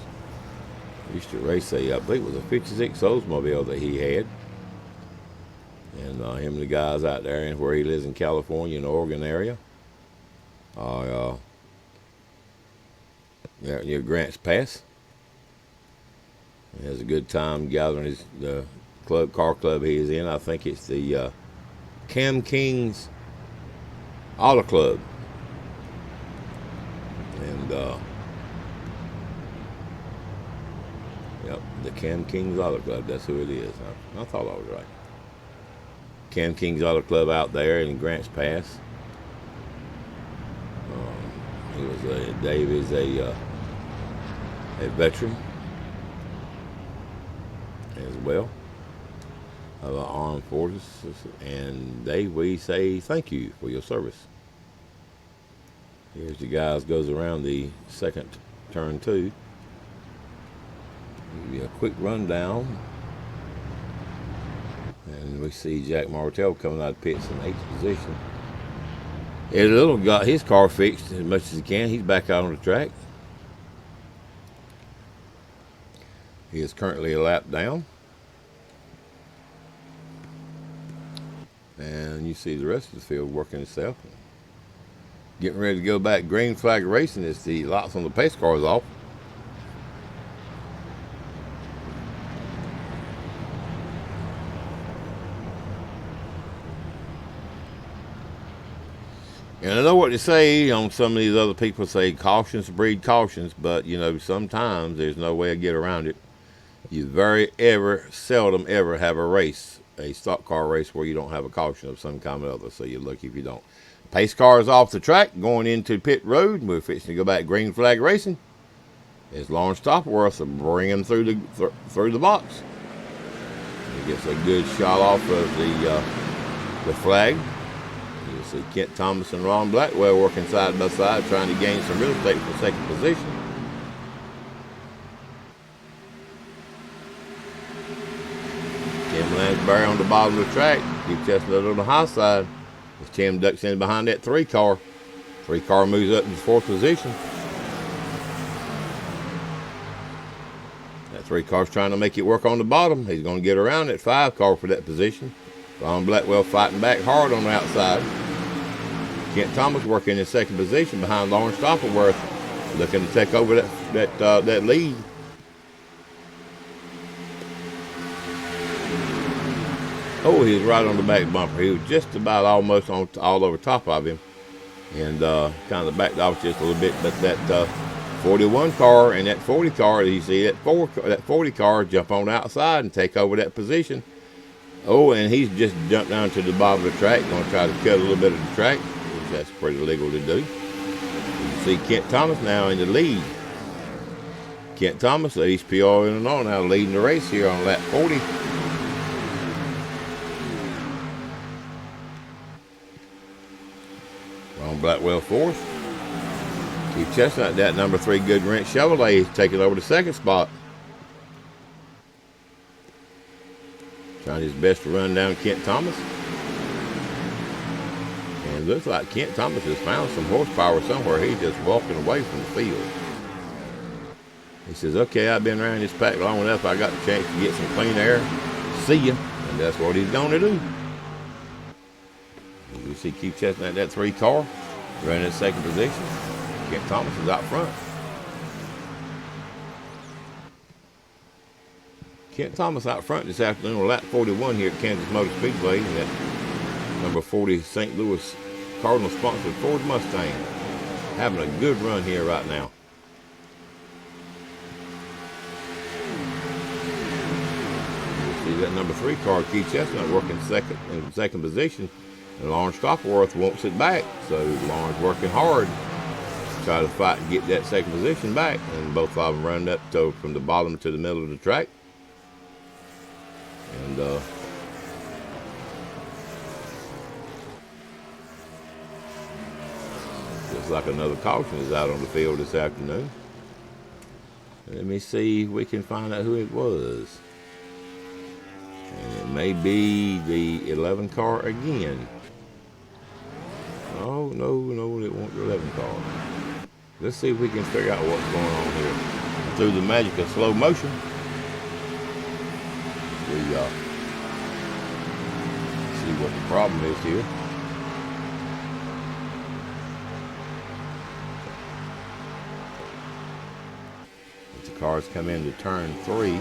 He used to race I believe it was a 56 Oldsmobile that he had. And him and the guys out there and where he lives in California and Oregon area near Grants Pass. He has a good time gathering the car club he is in. I think it's the Cam King's Auto Club. And yep, the Cam King's Auto Club, that's who it is. I thought I was right. Cam King's Auto Club out there in Grants Pass. Dave is a veteran as well of the armed forces, and Dave, we say thank you for your service. Here's the guys goes around the second turn 2. Give you a quick rundown. And we see Jack Martell coming out of pits in 8th position. Ed Little got his car fixed as much as he can. He's back out on the track. He is currently a lap down. And you see the rest of the field working itself. Getting ready to go back green flag racing as the lots on the pace cars off. And I know what they say on some of these other people say cautions breed cautions, but you know, sometimes there's no way to get around it. You seldom ever have a race, a stock car race, where you don't have a caution of some kind or other. So you're lucky if you don't. Pace car is off the track, going into pit road. We're fixing to go back green flag racing. It's Lawrence Topworth to bring him through the box. He gets a good shot off of the flag. You see Kent Thomas and Ron Blackwell working side by side, trying to gain some real estate for second position. Tim Lansbury on the bottom of the track. Keep testing it on the high side. As Tim ducks in behind that 3 car. 3 car moves up to 4th position. That 3 car's trying to make it work on the bottom. He's going to get around that 5 car for that position. Ron Blackwell fighting back hard on the outside. Kent Thomas working in 2nd position behind Lawrence Stopperworth, looking to take over that lead. Oh, he was right on the back bumper. He was just about almost all over top of him, and kind of backed off just a little bit. But that 41 car and that 40 car, you see that 40 car jump on outside and take over that position. Oh, and he's just jumped down to the bottom of the track, going to try to cut a little bit of the track, which that's pretty legal to do. You see Kent Thomas now in the lead. Kent Thomas at East Peoria, Illinois, now leading the race here on lap 40. Ron Blackwell 4th. Keith Chestnut, that number 3 Good Wrench Chevrolet, taking over the 2nd spot. Trying his best to run down Kent Thomas. And it looks like Kent Thomas has found some horsepower somewhere. He's just walking away from the field. He says, okay, I've been around this pack long enough. I got the chance to get some clean air. See ya. And that's what he's going to do. You see Keith Chestnut, that 3 car, running in second position. Kent Thomas is out front. Kent Thomas out front this afternoon on lap 41 here at Kansas Motor Speedway. And that number 40 St. Louis Cardinal sponsored Ford Mustang. Having a good run here right now. You see that number 3 car, Keith Chestnut, working in second position. And Lawrence Stopworth wants it back. So Lawrence working hard to try to fight and get that second position back. And both of them running up from the bottom to the middle of the track. And just like another caution is out on the field this afternoon. Let me see if we can find out who it was. And it may be the 11 car again. Oh, no, it won't the 11 car. Let's see if we can figure out what's going on here. Through the magic of slow motion, we see what the problem is here. As the cars come into turn 3,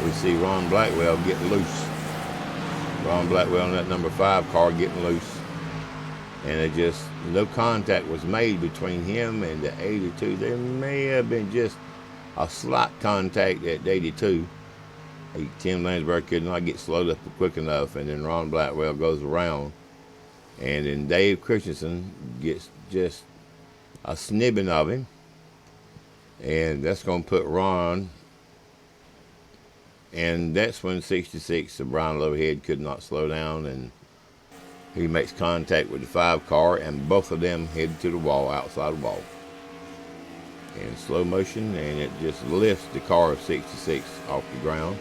we see Ron Blackwell getting loose. Ron Blackwell in that number 5 car getting loose. And it just, no contact was made between him and the 82. There may have been just a slight contact at 82. Tim Lansbury could not get slowed up quick enough, and then Ron Blackwell goes around. And then Dave Christensen gets just a snibbing of him. And that's going to put Ron. And that's when 66, the Brian Lowhead, could not slow down, and he makes contact with the 5 car, and both of them head to the wall, outside the wall. In slow motion, and it just lifts the car of 66 off the ground.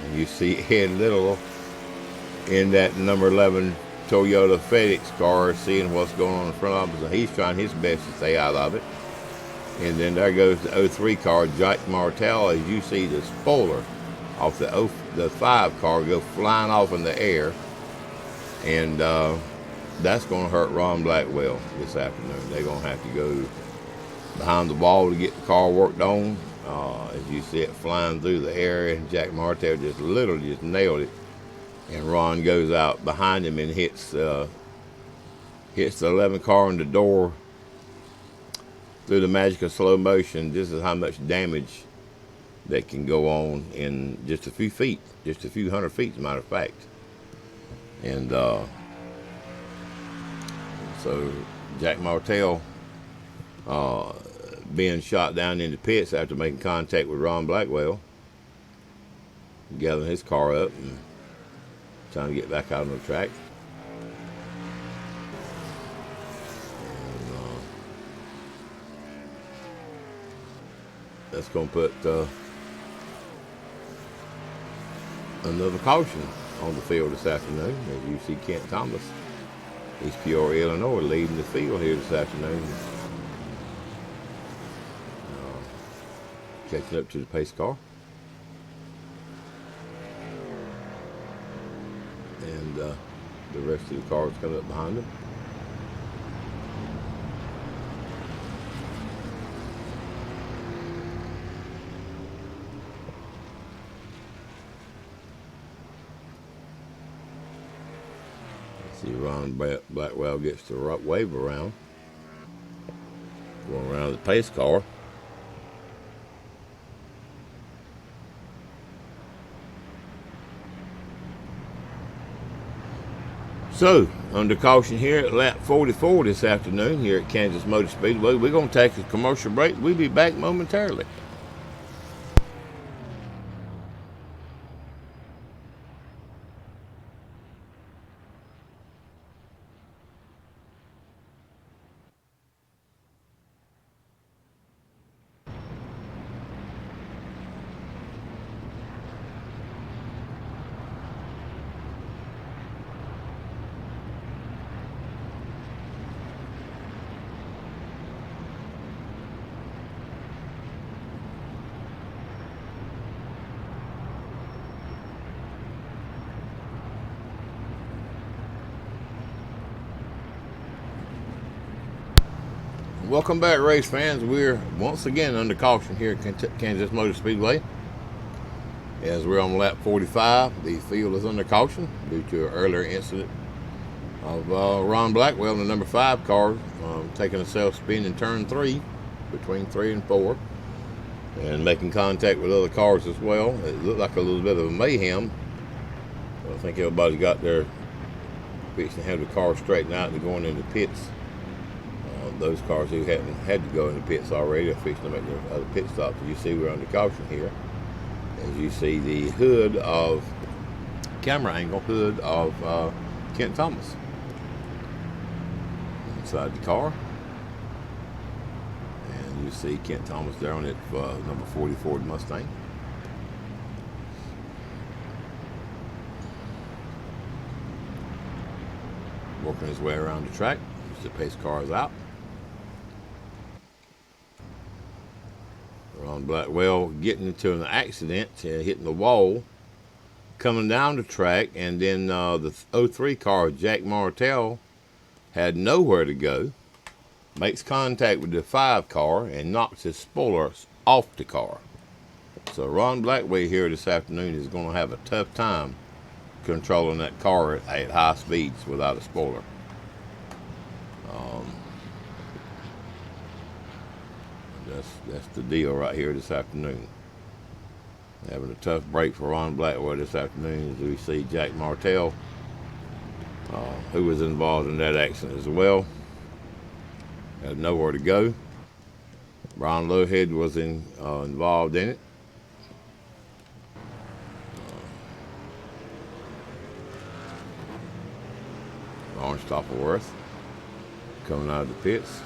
And you see Ed Little in that number 11 Toyota FedEx car, seeing what's going on in front of him, so he's trying his best to stay out of it. And then there goes the 03 car, Jack Martell, as you see the spoiler off the 5 car go flying off in the air. And that's going to hurt Ron Blackwell this afternoon. They're going to have to go behind the wall to get the car worked on. As you see it flying through the air, and Jack Martell just literally just nailed it. And Ron goes out behind him and hits the 11 car in the door through the magic of slow motion. This is how much damage that can go on in just a few feet, just a few hundred feet, as a matter of fact. And so Jack Martell being shot down in the pits after making contact with Ron Blackwell, gathering his car up and trying to get back out on the track. And, that's going to put another caution on the field this afternoon. As you see Kent Thomas, East Peoria, Illinois, leading the field here this afternoon. Catching up to the pace car. And the rest of the cars coming up behind him. See Ron Blackwell gets the wave around. Going around the pace car. So, under caution here at lap 44 this afternoon here at Kansas Motor Speedway, we're going to take a commercial break. We'll be back momentarily. Welcome back, race fans. We're once again under caution here at Kansas Motor Speedway. As we're on lap 45, the field is under caution due to an earlier incident of Ron Blackwell in the number 5 car taking a self-spin in turn 3, between 3 and 4, and making contact with other cars as well. It looked like a little bit of a mayhem. I think everybody's got their fixing to have the car straightened out and going into pits. Those cars who hadn't had to go into pits already are fixing to make their other pit stops. As you see, we're under caution here. As you see, the hood of camera angle hood of Kent Thomas inside the car, and you see Kent Thomas there on that number 40 Ford Mustang. Working his way around the track just to pace cars out. Ron Blackwell getting into an accident, hitting the wall, coming down the track, and then the 03 car, Jack Martell, had nowhere to go, makes contact with the 5 car, and knocks his spoilers off the car. So Ron Blackwell here this afternoon is going to have a tough time controlling that car at high speeds without a spoiler. That's the deal right here this afternoon. Having a tough break for Ron Blackwell this afternoon as we see Jack Martell, who was involved in that accident as well, had nowhere to go. Brian Lowhead was involved in it. Lawrence Toppleworth coming out of the pits.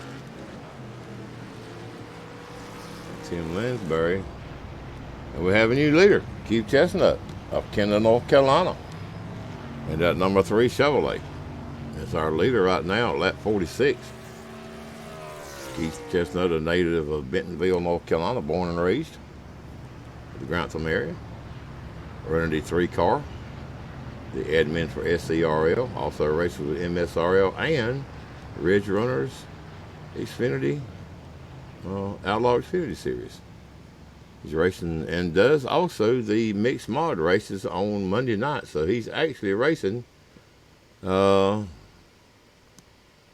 Tim Lansbury. And we have a new leader, Keith Chestnut of Kendall, North Carolina. And that number 3 Chevrolet. That's our leader right now at lap 46. Keith Chestnut, a native of Bentonville, North Carolina, born and raised in the Grantham area. Running the 3 car, the admin for SCRL, also races with MSRL and Ridge Runners Xfinity, Outlaw Xfinity Series. He's racing and does also the mixed mod races on Monday night. So he's actually racing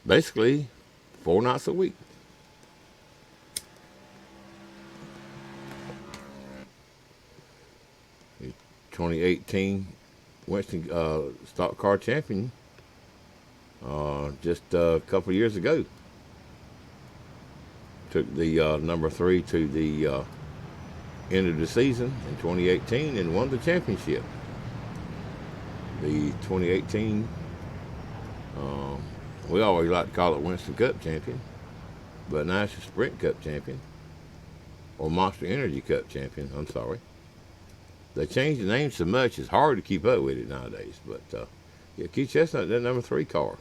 basically 4 nights a week. He's 2018 Winston stock car champion just a couple of years ago. Took the number 3 to the end of the season in 2018 and won the championship. The 2018, we always like to call it Winston Cup champion, but now it's a Sprint Cup champion, or Monster Energy Cup champion, I'm sorry. They changed the name so much, it's hard to keep up with it nowadays. But yeah, Keith Chestnut, that number 3 car.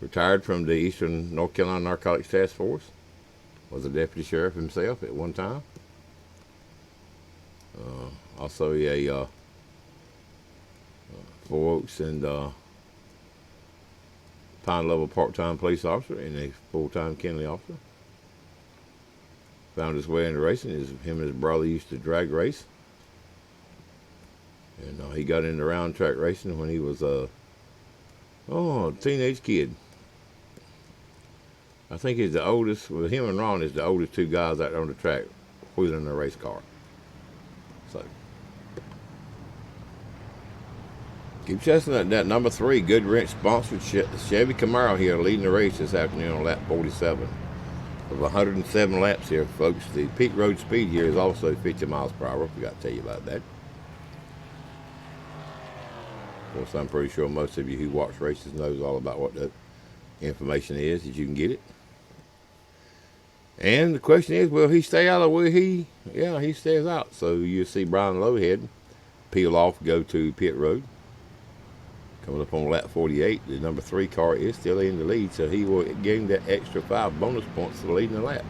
Retired from the Eastern North Carolina Narcotics Task Force. Was a deputy sheriff himself at one time. Also a 4 Oaks and Pine Level part-time police officer and a full-time Kenley officer. Found his way into racing. Him and his brother used to drag race. And he got into round track racing when he was a teenage kid. I think he's the oldest. Well, him and Ron is the oldest 2 guys out there on the track wheeling a race car. So keep chestnut that number 3 Goodwrench sponsored Chevy Camaro here leading the race this afternoon on lap 47 of 107 laps here, folks. The peak road speed here is also 50 miles per hour. I forgot to tell you about that. Of course, I'm pretty sure most of you who watch races knows all about what that information is, that you can get it. And the question is, will he stay out or will he? Yeah, he stays out. So you see Brian Lowhead peel off, go to pit road. Coming up on lap 48, the number 3 car is still in the lead, so he will gain that extra 5 bonus points for leading the lap.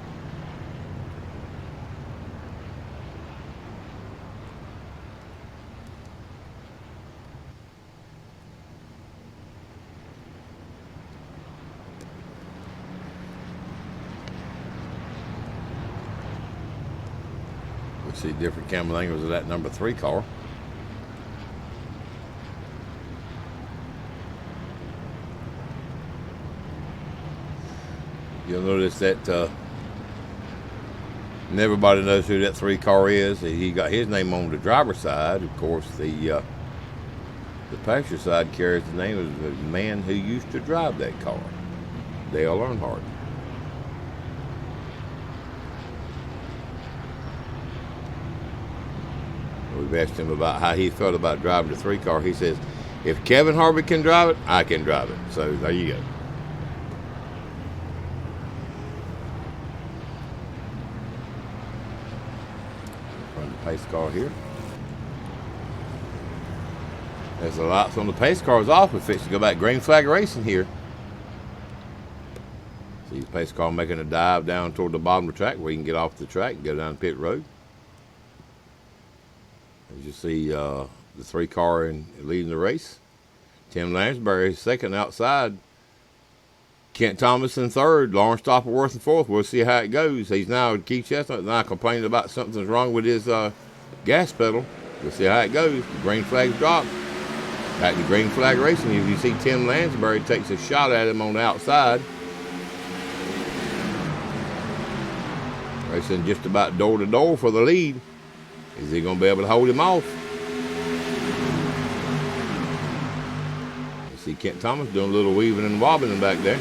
We see different camera angles of that number 3 car. You'll notice that everybody knows who that 3 car is. He got his name on the driver's side. Of course, the passenger side carries the name of the man who used to drive that car, Dale Earnhardt. We've asked him about how he felt about driving the 3 car. He says, if Kevin Harvick can drive it, I can drive it. So there you go. Run the pace car here. As the lights on the pace car is off, we're fixing to go back green flag racing here. See the pace car making a dive down toward the bottom of the track where you can get off the track and go down pit road. As you see the 3 car leading the race. Tim Lansbury second outside. Kent Thomas in third. Lawrence Stopperworth in fourth. We'll see how it goes. He's now, Keith Chestnut now complaining about something's wrong with his gas pedal. We'll see how it goes. The green flag's dropped. Back to green flag racing. If you see Tim Lansbury takes a shot at him on the outside. Racing just about door to door for the lead. Is he going to be able to hold him off? You see Kent Thomas doing a little weaving and wobbling back there.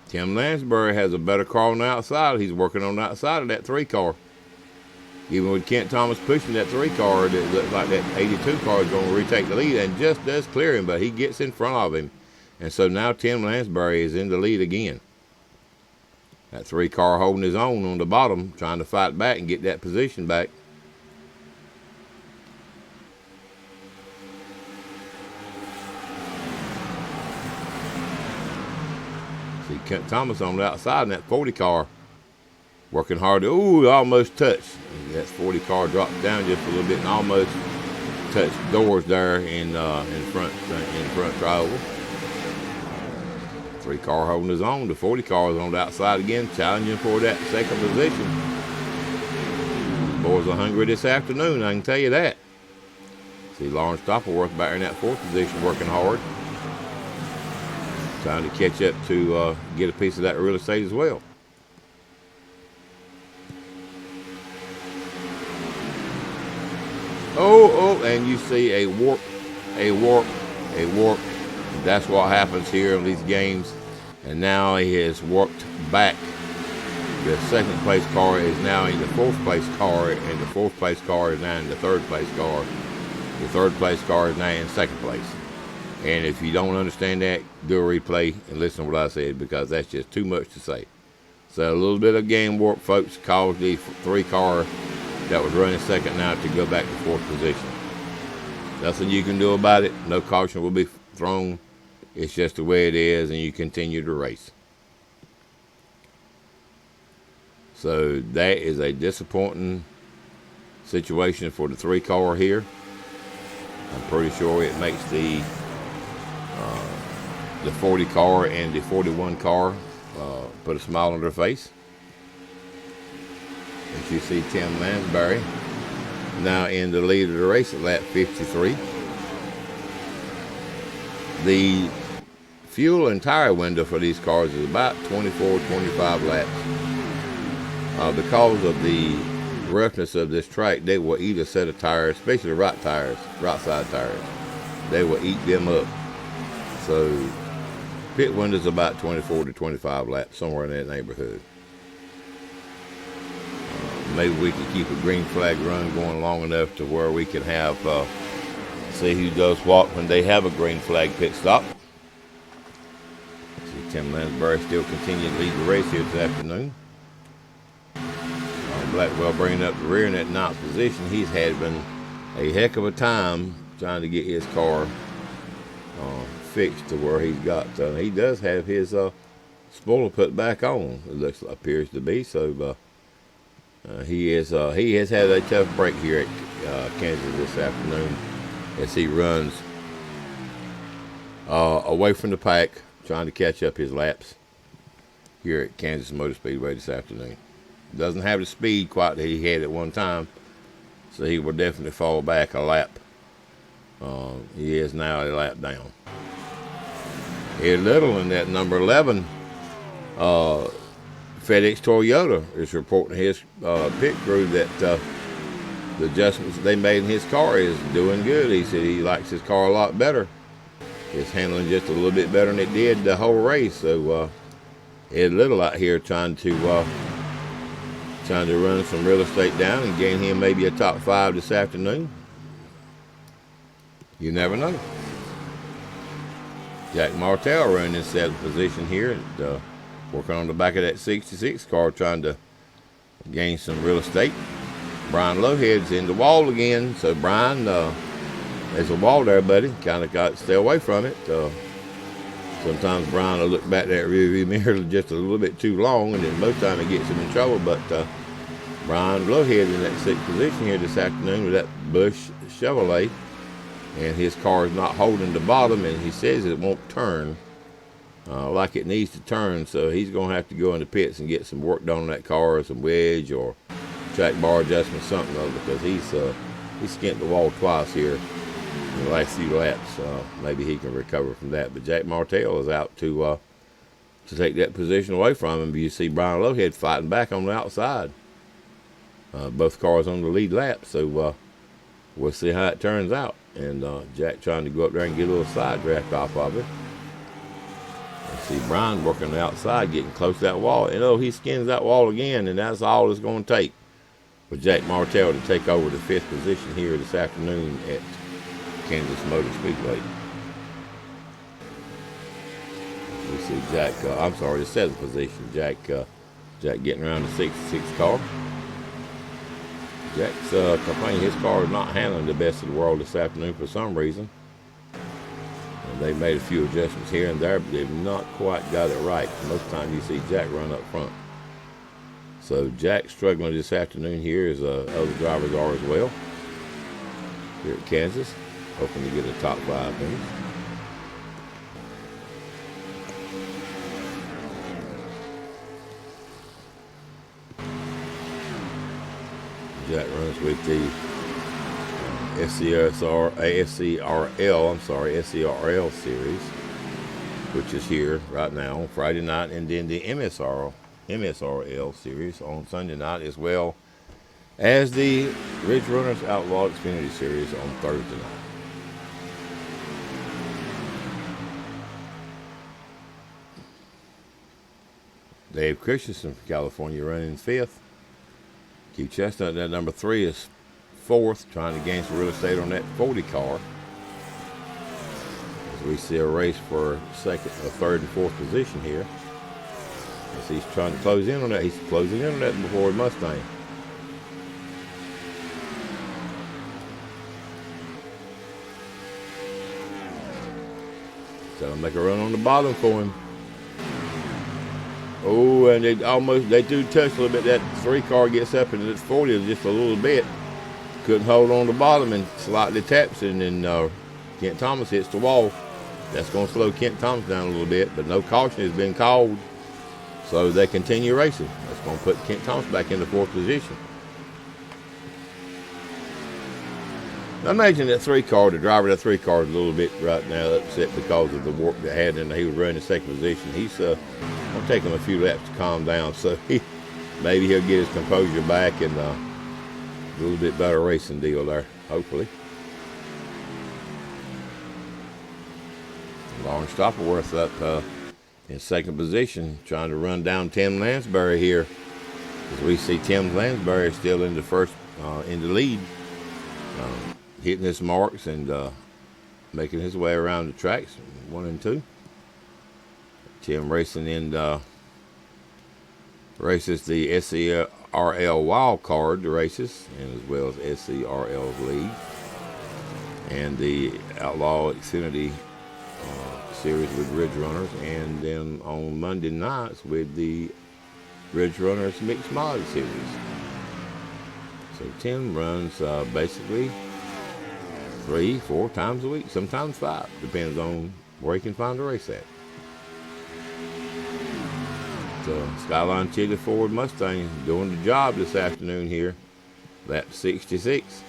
Tim Lansbury has a better car on the outside. He's working on the outside of that 3 car. Even with Kent Thomas pushing that 3 car, it looks like that 82 car is going to retake the lead and just does clear him, but he gets in front of him. And so now Tim Lansbury is in the lead again. That 3 car holding his own on the bottom, trying to fight back and get that position back. See Kent Thomas on the outside in that 40 car. Working hard. Ooh, almost touched. That 40 car dropped down just a little bit and almost touched doors there in front triangle. 3 car holding his own. The 40 car is on the outside again, challenging for that second position. The boys are hungry this afternoon, I can tell you that. See Lawrence Stopperworth back in that 4th position, working hard. Trying to catch up to get a piece of that real estate as well. Oh, and you see a warp. That's what happens here in these games. And now he has warped back. The 2nd place car is now in the 4th place car, and the 4th place car is now in the 3rd place car. The 3rd place car is now in 2nd place. And if you don't understand that, do a replay and listen to what I said, because that's just too much to say. So a little bit of game warp, folks, caused the 3 car that was running 2nd now to go back to 4th position. Nothing you can do about it. No caution will be thrown. It's just the way it is, and you continue to race. So that is a disappointing situation for the 3 car here. I'm pretty sure it makes the 40 car and the 41 car put a smile on their face. As you see Tim Lansbury now in the lead of the race at lap 53. The fuel and tire window for these cars is about 24-25 laps. Because of the roughness of this track, they will eat a set of tires, especially right side tires. They will eat them up. So pit window is about 24 to 25 laps, somewhere in that neighborhood. Maybe we could keep a green flag run going long enough to where we can have see who does what when they have a green flag pit stop. See Tim Lansbury still continuing to lead the race here this afternoon. Blackwell bringing up the rear in that 9th position. He's been a heck of a time trying to get his car fixed to where he's got. He does have his spoiler put back on. It appears to be so. He has had a tough break here at Kansas this afternoon as he runs away from the pack, trying to catch up his laps. here at Kansas Motor Speedway this afternoon. Doesn't have the speed quite that he had at one time, so he will definitely fall back a lap. He is now a lap down. Ed Little in that number 11 FedEx Toyota is reporting his pit crew that the adjustments they made in his car is doing good. He said he likes his car a lot better. It's handling just a little bit better than it did the whole race. So Ed Little out here trying to run some real estate down and gain him maybe a top 5 this afternoon. You never know. Jack Martell running in 7th position here, working on the back of that 66 car, trying to gain some real estate. Brian Lowhead's in the wall again, so Brian, there's a wall there, buddy. Kind of got to stay away from it. Sometimes Brian will look back that rearview mirror just a little bit too long, and then most of the time it gets him in trouble. But Brian Lowhead in that 6th position here this afternoon with that Bush Chevrolet, and his car is not holding the bottom, and he says it won't turn like it needs to turn, so he's going to have to go in the pits and get some work done on that car, some wedge or track bar adjustment, something though, because he's skint the wall twice here in the last few laps. Maybe he can recover from that. But Jack Martell is out to take that position away from him. You see Brian Lowhead fighting back on the outside. Both cars on the lead lap, so we'll see how it turns out. And Jack trying to go up there and get a little side draft off of it. And see Brian working on the outside, getting close to that wall. And he skins that wall again, and that's all it's going to take for Jack Martell to take over the 5th position here this afternoon at Kansas Motor Speedway. We see Jack, the 7th position. Jack getting around the 66 car. Jack's complaining his car is not handling the best of the world this afternoon for some reason. And they made a few adjustments here and there, but they've not quite got it right. Most of the time you see Jack run up front. So Jack's struggling this afternoon here, as other drivers are as well, here at Kansas, hoping to get a top 5 finish. Jack runs with the SCRL series, which is here right now on Friday night, and then the MSRL series on Sunday night, as well as the Ridge Runners Outlaw Xfinity series on Thursday night. Dave Christensen from California running 5th. Keith Chestnut, that number 3, is 4th, trying to gain some real estate on that 40 car. As we see a race for 3rd and 4th position here. As he's trying to close in on that. He's closing in on that before Mustang. So I'll make a run on the bottom for him. Oh, and they do touch a little bit. That 3 car gets up into this 40 just a little bit. Couldn't hold on the bottom and slightly taps it, and then Kent Thomas hits the wall. That's going to slow Kent Thomas down a little bit, but no caution has been called. So they continue racing. That's going to put Kent Thomas back in the 4th position. I imagine that 3 car, the driver of that 3 car, is a little bit right now upset because of the work they had, and he was running 2nd position. He's going to take him a few laps to calm down, so maybe he'll get his composure back and a little bit better racing deal there, hopefully. Lawrence Stopperworth up in 2nd position, trying to run down Tim Lansbury here. As we see Tim Lansbury still in the in the lead, hitting his marks and making his way around the tracks, 1 and 2. Tim racing in races the SCRL wild card races, and as well as SCRL's lead, and the Outlaw Xfinity series with Ridge Runners, and then on Monday nights with the Ridge Runners Mixed Mod series. So Tim runs basically 3-4 times a week, sometimes 5, depends on where he can find a race at. Skyline Chili Ford Mustang doing the job this afternoon here. Lap 66.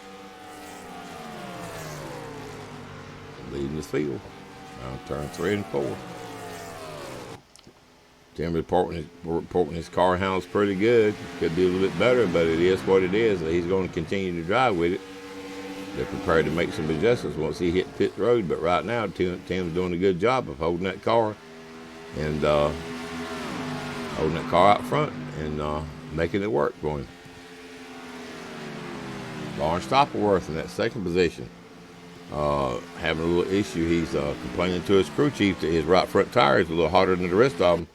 Leading the field. Now turn 3 and 4. Tim reporting his car handles pretty good. Could be a little bit better, but it is what it is. He's going to continue to drive with it. They're prepared to make some adjustments once he hit pit road. But right now, Tim's doing a good job of holding that car and holding that car out front and making it work for him. Lawrence Stoppleworth in that second position. Having a little issue. He's complaining to his crew chief that his right front tire is a little harder than the rest of them.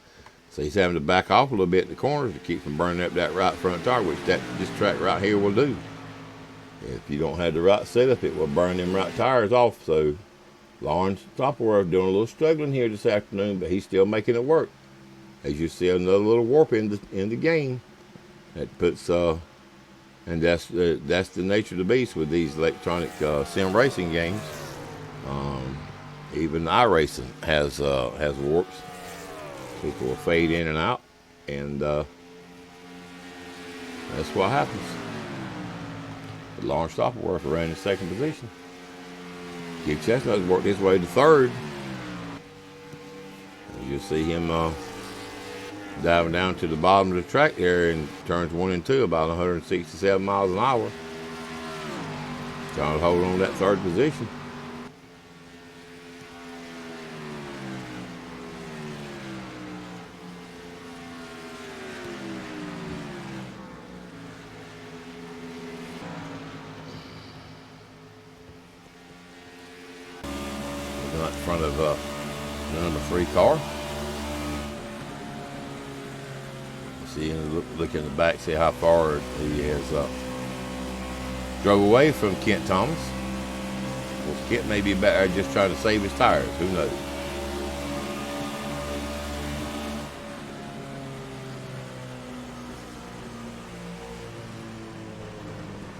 So he's having to back off a little bit in the corners to keep from burning up that right front tire, which this track right here will do. If you don't have the right setup, it will burn them right tires off. So Lawrence Stoppleworth doing a little struggling here this afternoon, but he's still making it work. As you see, another little warp in the game. That puts and that's the nature of the beast with these electronic sim racing games. Even iRacing has warps. People will fade in and out, and that's what happens. But Lawrence Stoppleworth ran in second position. Keith Chestnut's worked his way to third. And you'll see him diving down to the bottom of the track there in turns 1 and 2, about 167 miles an hour. Trying to hold on to that third position. Looking out in front of the number 3 car. See him look in the back, see how far he has drove away from Kent Thomas. Well, Kent may be back there just trying to save his tires. Who knows?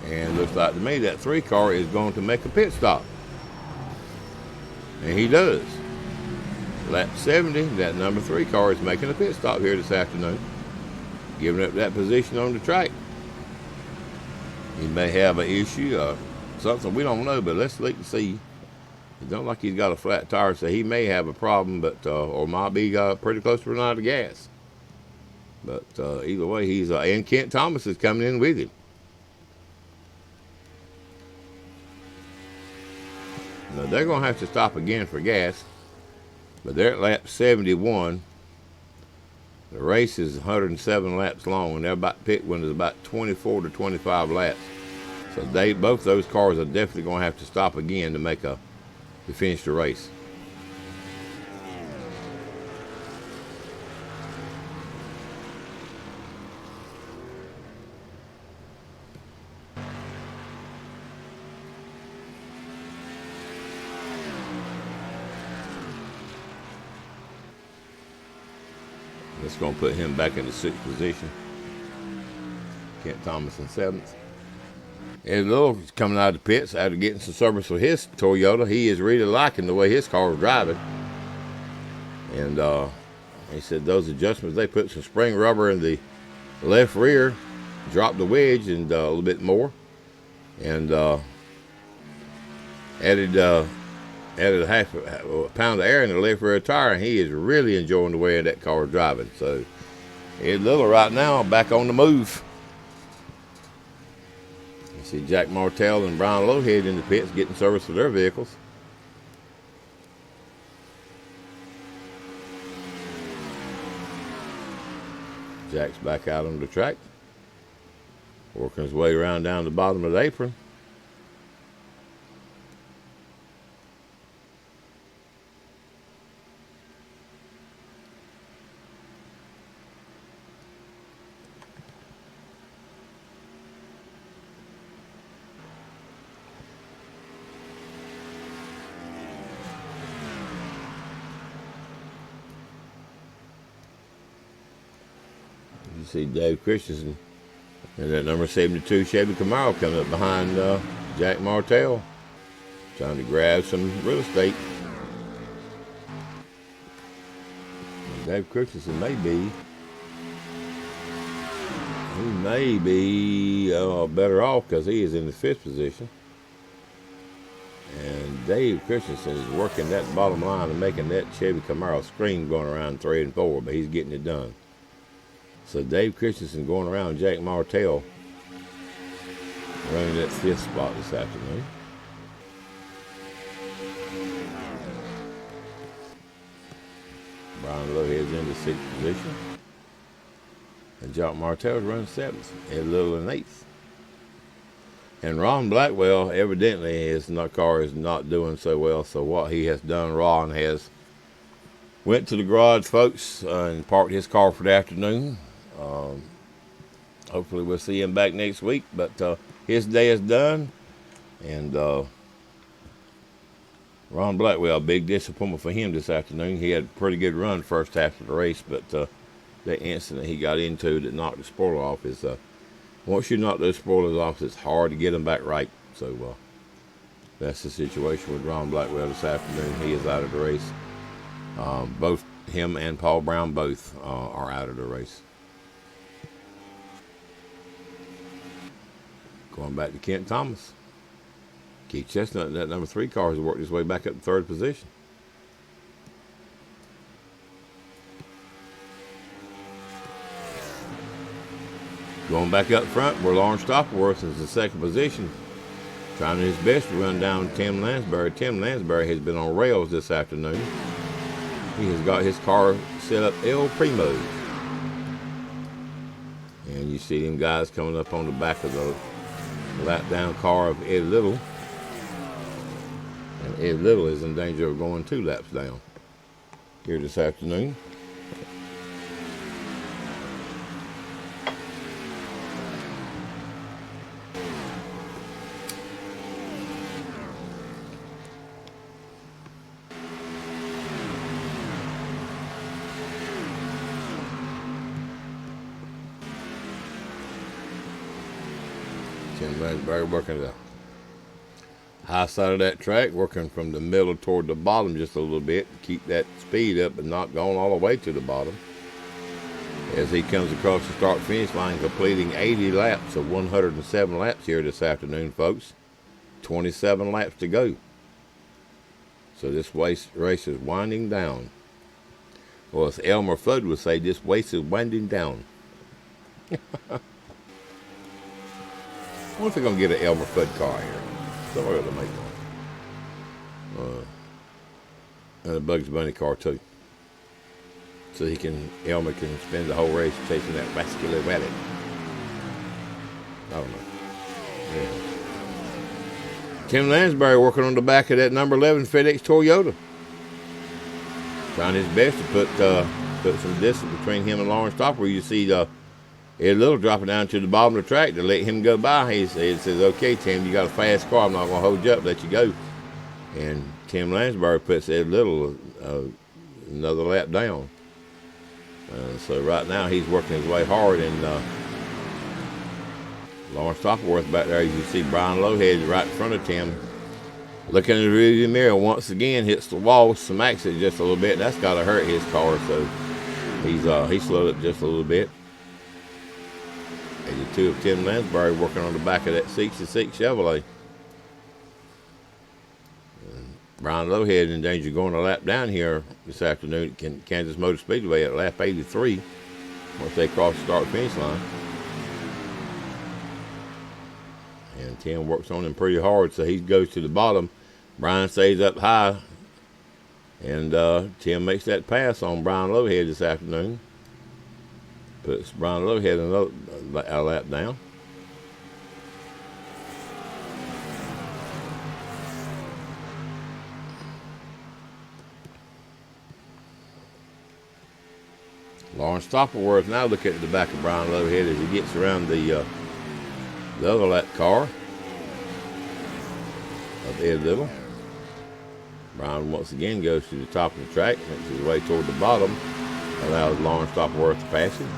And looks like to me that 3 car is going to make a pit stop. And he does. Lap 70, that number 3 car is making a pit stop here this afternoon, giving up that position on the track. He may have an issue, something we don't know, but let's look and see. It don't look like he's got a flat tire, so he may have a problem, but or might be pretty close to running out of gas. But either way, he's and Kent Thomas is coming in with him. Now they're going to have to stop again for gas, but they're at lap 71. The race is 107 laps long, and their pit window is about 24 to 25 laps. So both those cars are definitely going to have to stop again to finish the race. That's going to put him back in the 6th position. Kent Thomas in 7th. Ed Little is coming out of the pits after getting some service with his Toyota. He is really liking the way his car is driving. And he said those adjustments, they put some spring rubber in the left rear, dropped the wedge and a little bit more, and added a half a pound of air in the left rear tire, and he is really enjoying the way that car is driving. So Ed Little right now back on the move. You see Jack Martell and Brian Lowhead in the pits getting service for their vehicles. Jack's back out on the track, working his way around down the bottom of the apron. You see Dave Christensen and that number 72 Chevy Camaro coming up behind Jack Martell, trying to grab some real estate. And Dave Christensen may be may be better off because he is in the 5th position. And Dave Christensen is working that bottom line and making that Chevy Camaro scream going around 3 and 4, but he's getting it done. So Dave Christensen going around Jack Martell running that 5th spot this afternoon. Brian Lowhead's in the 6th position. And Jack Martell's running 7th. Ed Little in 8th. And Ron Blackwell, evidently, his car is not doing so well. So what he has done, Ron has went to the garage, folks, and parked his car for the afternoon. Hopefully we'll see him back next week. But his day is done. And Ron Blackwell, big disappointment for him this afternoon. He had a pretty good run first half of the race, but that incident he got into that knocked the spoiler off is... once you knock those spoilers off, it's hard to get them back right. So that's the situation with Ron Blackwell this afternoon. He is out of the race. Both him and Paul Brown both are out of the race. Going back to Kent Thomas. Keith Chestnut, that number 3 car, has worked his way back up to 3rd position. Going back up front, where Lawrence Stopworth is in 2nd position, trying his best to run down Tim Lansbury. Tim Lansbury has been on rails this afternoon. He has got his car set up El Primo. And you see them guys coming up on the back of the lap down car of Ed Little. And Ed Little is in danger of going 2 laps down here this afternoon. Tim Lansbury working the high side of that track, working from the middle toward the bottom just a little bit to keep that speed up but not going all the way to the bottom. As he comes across the start-finish line, completing 80 laps of 107 laps here this afternoon, folks. 27 laps to go. So this race is winding down. Or as Elmer Fudd would say, this race is winding down. I wonder if they're going to get an Elmer Fudd car here. Somebody ought to make one. And a Bugs Bunny car, too. So Elmer can spend the whole race chasing that vascular rabbit. I don't know. Yeah. Tim Lansbury working on the back of that number 11 FedEx Toyota. Trying his best to put some distance between him and Lawrence Stopper. You see Ed Little dropping down to the bottom of the track to let him go by. He says, okay, Tim, you got a fast car. I'm not going to hold you up, let you go. And Tim Lansbury puts Ed Little another lap down. So right now he's working his way hard. And Lawrence Stopperworth back there, you see Brian Lowhead right in front of Tim. Looking in the rearview mirror once again, hits the wall, smacks it just a little bit. That's got to hurt his car, so he slowed up just a little bit. 82 of Tim Lansbury working on the back of that 66 Chevrolet. And Brian Lowhead in danger of going a lap down here this afternoon at Kansas Motor Speedway at lap 83 once they cross the start-finish line. And Tim works on him pretty hard, so he goes to the bottom. Brian stays up high, and Tim makes that pass on Brian Lowhead this afternoon. Puts Brian Lowhead a lap down. Lawrence Stopperworth now looking at the back of Brian Lowhead as he gets around the other lap car of Ed Little. Brian once again goes to the top of the track, makes his way toward the bottom, allows Lawrence Stopperworth to pass him.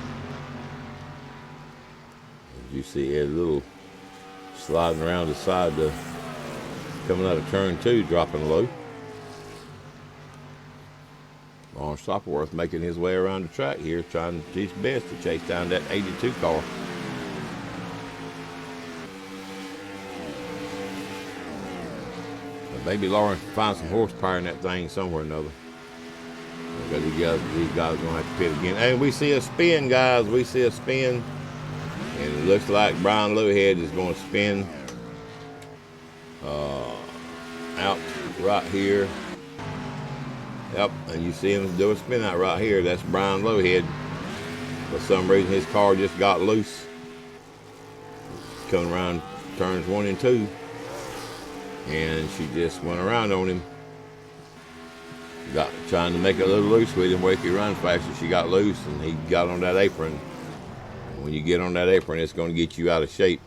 As you see Ed Little sliding around the side, coming out of turn 2, dropping low. Lawrence Stopperworth making his way around the track here, trying his best to chase down that 82 car. Baby Lawrence find some horsepower in that thing somewhere or another. Because these guys are going to have to pit again. And we see a spin, guys. We see a spin. And it looks like Brian Lowhead is going to spin out right here. Yep, and you see him do a spin out right here. That's Brian Lowhead. For some reason, his car just got loose. Coming around turns 1 and 2. And she just went around on him. Trying to make it a little loose with him where he could run faster. She got loose and he got on that apron. And when you get on that apron, it's going to get you out of shape.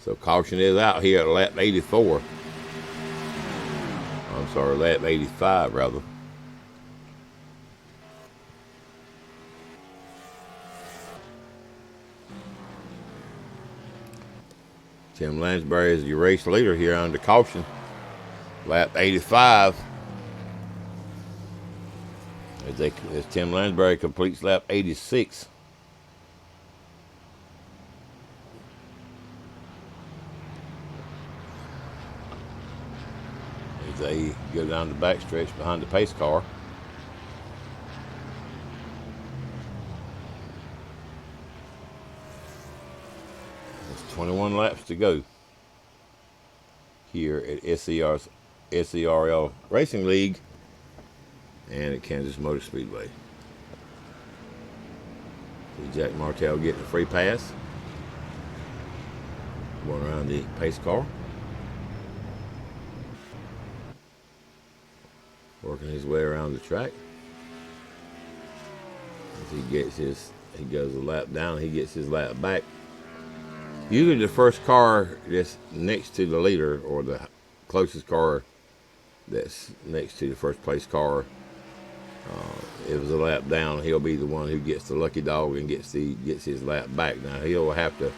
So caution is out here at lap 84. I'm sorry, lap 85 rather. Tim Lansbury is your race leader here under caution. Lap 85. As Tim Lansbury completes lap 86. As they go down the backstretch behind the pace car. There's 21 laps to go here at SCRL Racing League and at Kansas Motor Speedway. See Jack Martell getting a free pass. Going around the pace car. Working his way around the track. As he goes a lap down, he gets his lap back. Usually the first car that's next to the leader, or the closest car that's next to the first place car, it was a lap down, he'll be the one who gets the lucky dog and gets his lap back. Now he'll have to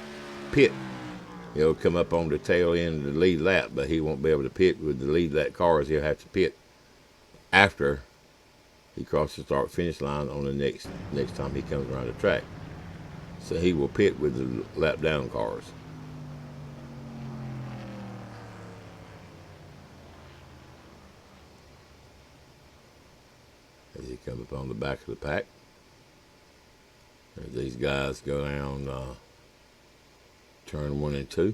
pit. He'll come up on the tail end of the lead lap, but he won't be able to pit with the lead lap cars. He'll have to pit after he crosses the start finish line on the next time he comes around the track. So he will pit with the lap down cars. As he comes up on the back of the pack. As these guys go down turn 1 and 2.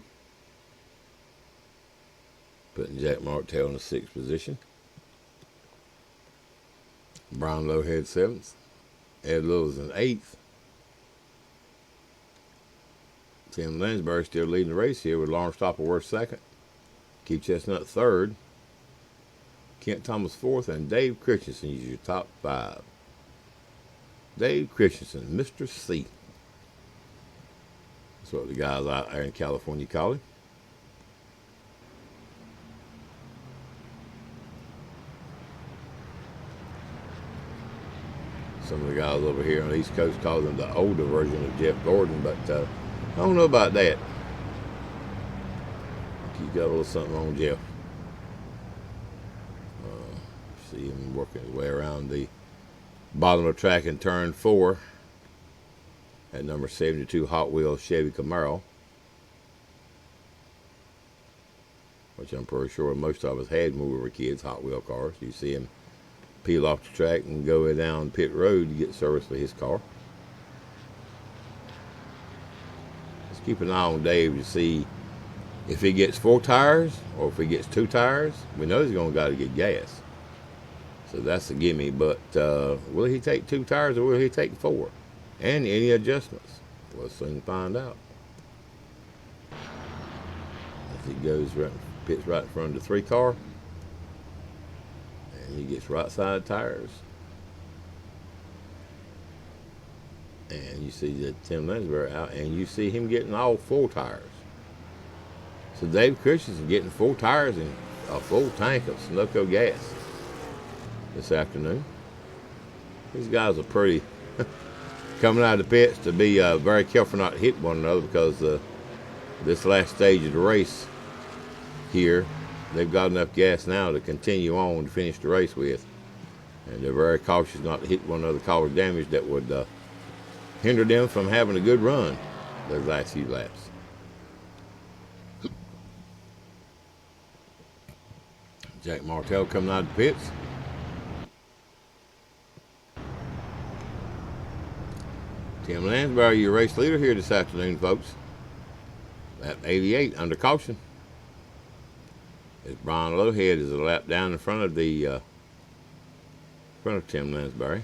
Putting Jack Martell in the 6th position. Brian Lowhead 7th. Ed Lewis in 8th. Tim Lansbury still leading the race here with Lawrence Stoppleworth 2nd. Keith Chestnut 3rd. Kent Thomas 4th, and Dave Christensen is your top 5. Dave Christensen, Mr. C. That's what the guys out there in California call him. Some of the guys over here on the East Coast call him the older version of Jeff Gordon, but I don't know about that. He's got a little something on Jeff. See him working his way around the bottom of the track in turn 4 at number 72 Hot Wheels Chevy Camaro, which I'm pretty sure most of us had when we were kids, Hot Wheel cars. You see him peel off the track and go down pit road to get service for his car. Let's keep an eye on Dave to see if he gets 4 tires or if he gets 2 tires. We know he's going to got to get gas. So that's a gimme, but will he take 2 tires or will he take 4? And any adjustments? We'll soon find out. As he goes pits right in front of the 3 car. And he gets right side tires. And you see that Tim Lansbury out, and you see him getting all 4 tires. So Dave Christensen getting 4 tires and a full tank of Sunoco gas this afternoon. These guys are pretty coming out of the pits to be very careful not to hit one another, because this last stage of the race here, they've got enough gas now to continue on to finish the race with, and they're very cautious not to hit one another, cause damage that would hinder them from having a good run those last few laps. Jack Martell coming out of the pits. Tim Lansbury, your race leader here this afternoon, folks. Lap 88 under caution. As Brian Lowhead is a lap down in front of Tim Lansbury.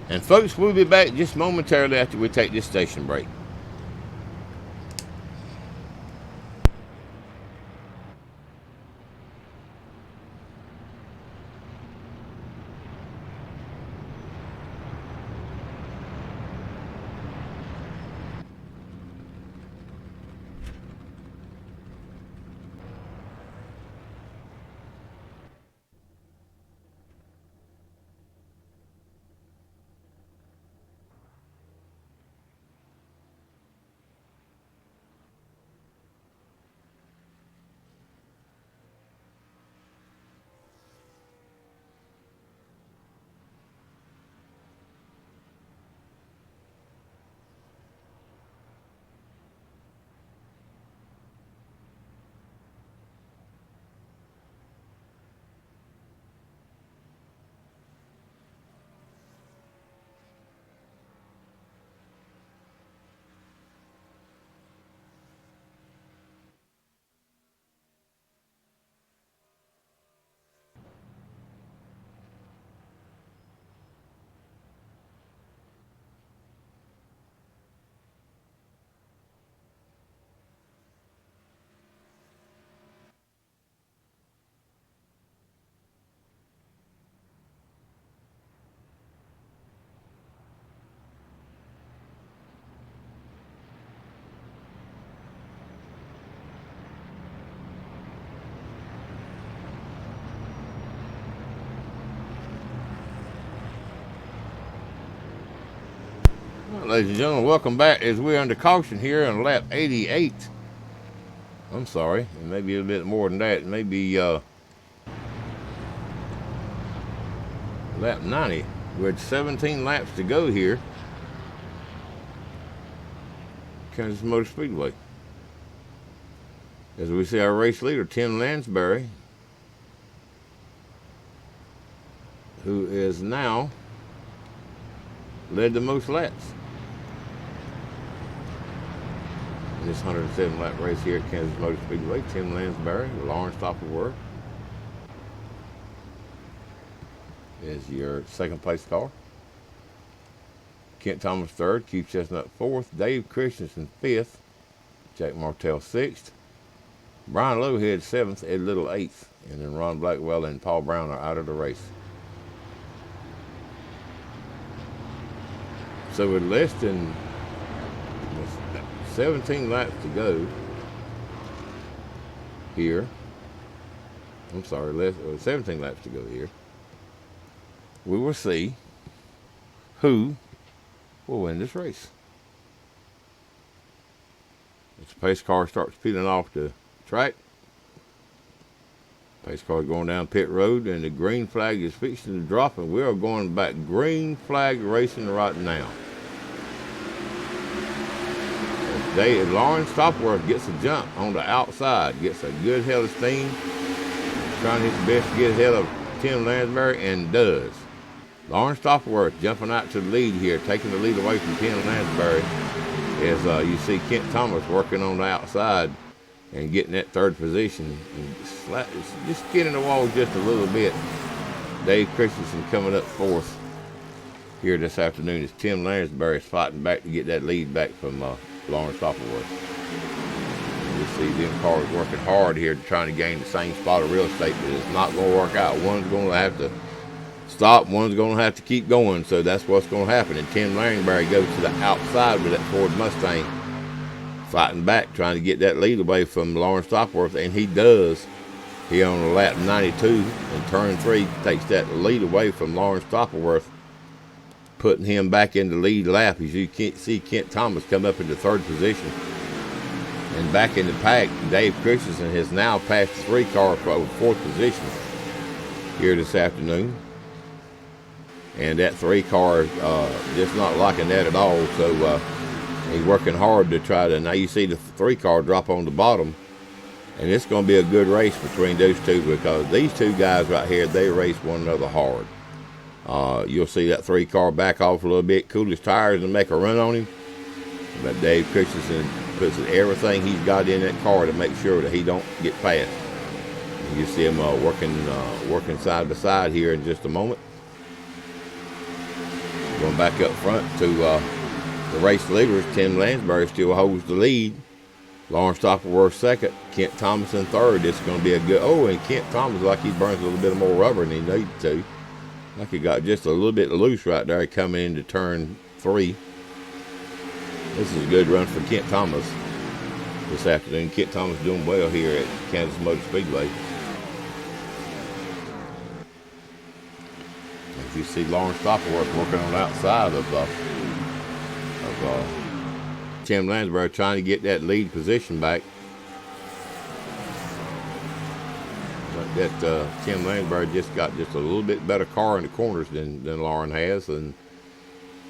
And folks, we'll be back just momentarily after we take this station break. Well, ladies and gentlemen, welcome back as we're under caution here on lap 88. I'm sorry, it may be a bit more than that. It may be lap 90. We're at 17 laps to go here. Kansas Motor Speedway. As we see our race leader, Tim Lansbury, who is now led the most laps in this 107 lap race here at Kansas Motor Speedway. Tim Lansbury, Lawrence Doppelwerth is your second place car. Kent Thomas third, Keith Chestnut fourth, Dave Christensen fifth, Jack Martell sixth, Brian Lowhead seventh, Ed Little eighth, and then Ron Blackwell and Paul Brown are out of the race. So with less than 17 laps to go here, 17 laps to go here, we will see who will win this race. As the pace car starts peeling off the track, pace car is going down pit road, and the green flag is fixing to drop, and we are going back green flag racing right now. Lawrence Stopworth gets a jump on the outside, gets a good head of steam, trying his best to get ahead of Tim Lansbury, and does. Lawrence Stopworth jumping out to the lead here, taking the lead away from Tim Lansbury, as you see Kent Thomas working on the outside and getting that third position, and just skinning the wall just a little bit. Dave Christensen coming up fourth here this afternoon as Tim Lansbury is fighting back to get that lead back from Lawrence Doppelwerth. You see them cars working hard here trying to gain the same spot of real estate, but it's not going to work out. One's going to have to stop, one's going to have to keep going, so that's what's going to happen. And Tim Lansbury goes to the outside with that Ford Mustang, fighting back, trying to get that lead away from Lawrence Stopworth, and he does. He on lap 92 in turn 3 takes that lead away from Lawrence Stopworth, putting him back in the lead lap. As you can't see Kent Thomas come up into third position. And back in the pack, Dave Christensen has now passed the 3 car for 4th position here this afternoon. And that 3 car just not liking that at all. So he's working hard to try to. Now you see the 3 car drop on the bottom. And it's going to be a good race between those two, because these 2 guys right here, they race one another hard. You'll see that 3 car back off a little bit, cool his tires and make a run on him. But Dave Christensen puts everything he's got in that car to make sure that he don't get past. And you see him working side by side here in just a moment. Going back up front to the race leaders, Tim Lansbury still holds the lead. Lawrence Stoppleworth second, Kent Thomas in third. This is going to be a good. Oh, and Kent Thomas, like he burns a little bit more rubber than he needed to. Like he got just a little bit loose right there coming into turn 3. This is a good run for Kent Thomas this afternoon. Kent Thomas doing well here at Kansas Motor Speedway. As you see Lawrence Stoppleworth working on the outside of Tim Lansbury, trying to get that lead position back. But that Tim Lansbury just got just a little bit better car in the corners than Lauren has, and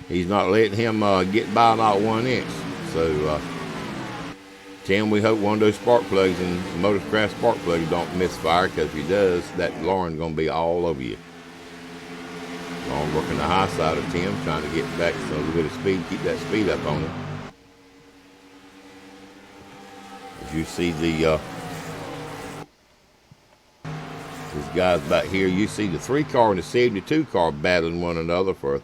he's not letting him get by not 1 inch. So Tim, we hope one of those spark plugs and Motorcraft spark plugs don't misfire, because if he does, that Lauren's going to be all over you. Lauren working the high side of Tim, trying to get back a little bit of speed, keep that speed up on him. As you see these guys back here, you see the 3 car and the 72 car battling one another for a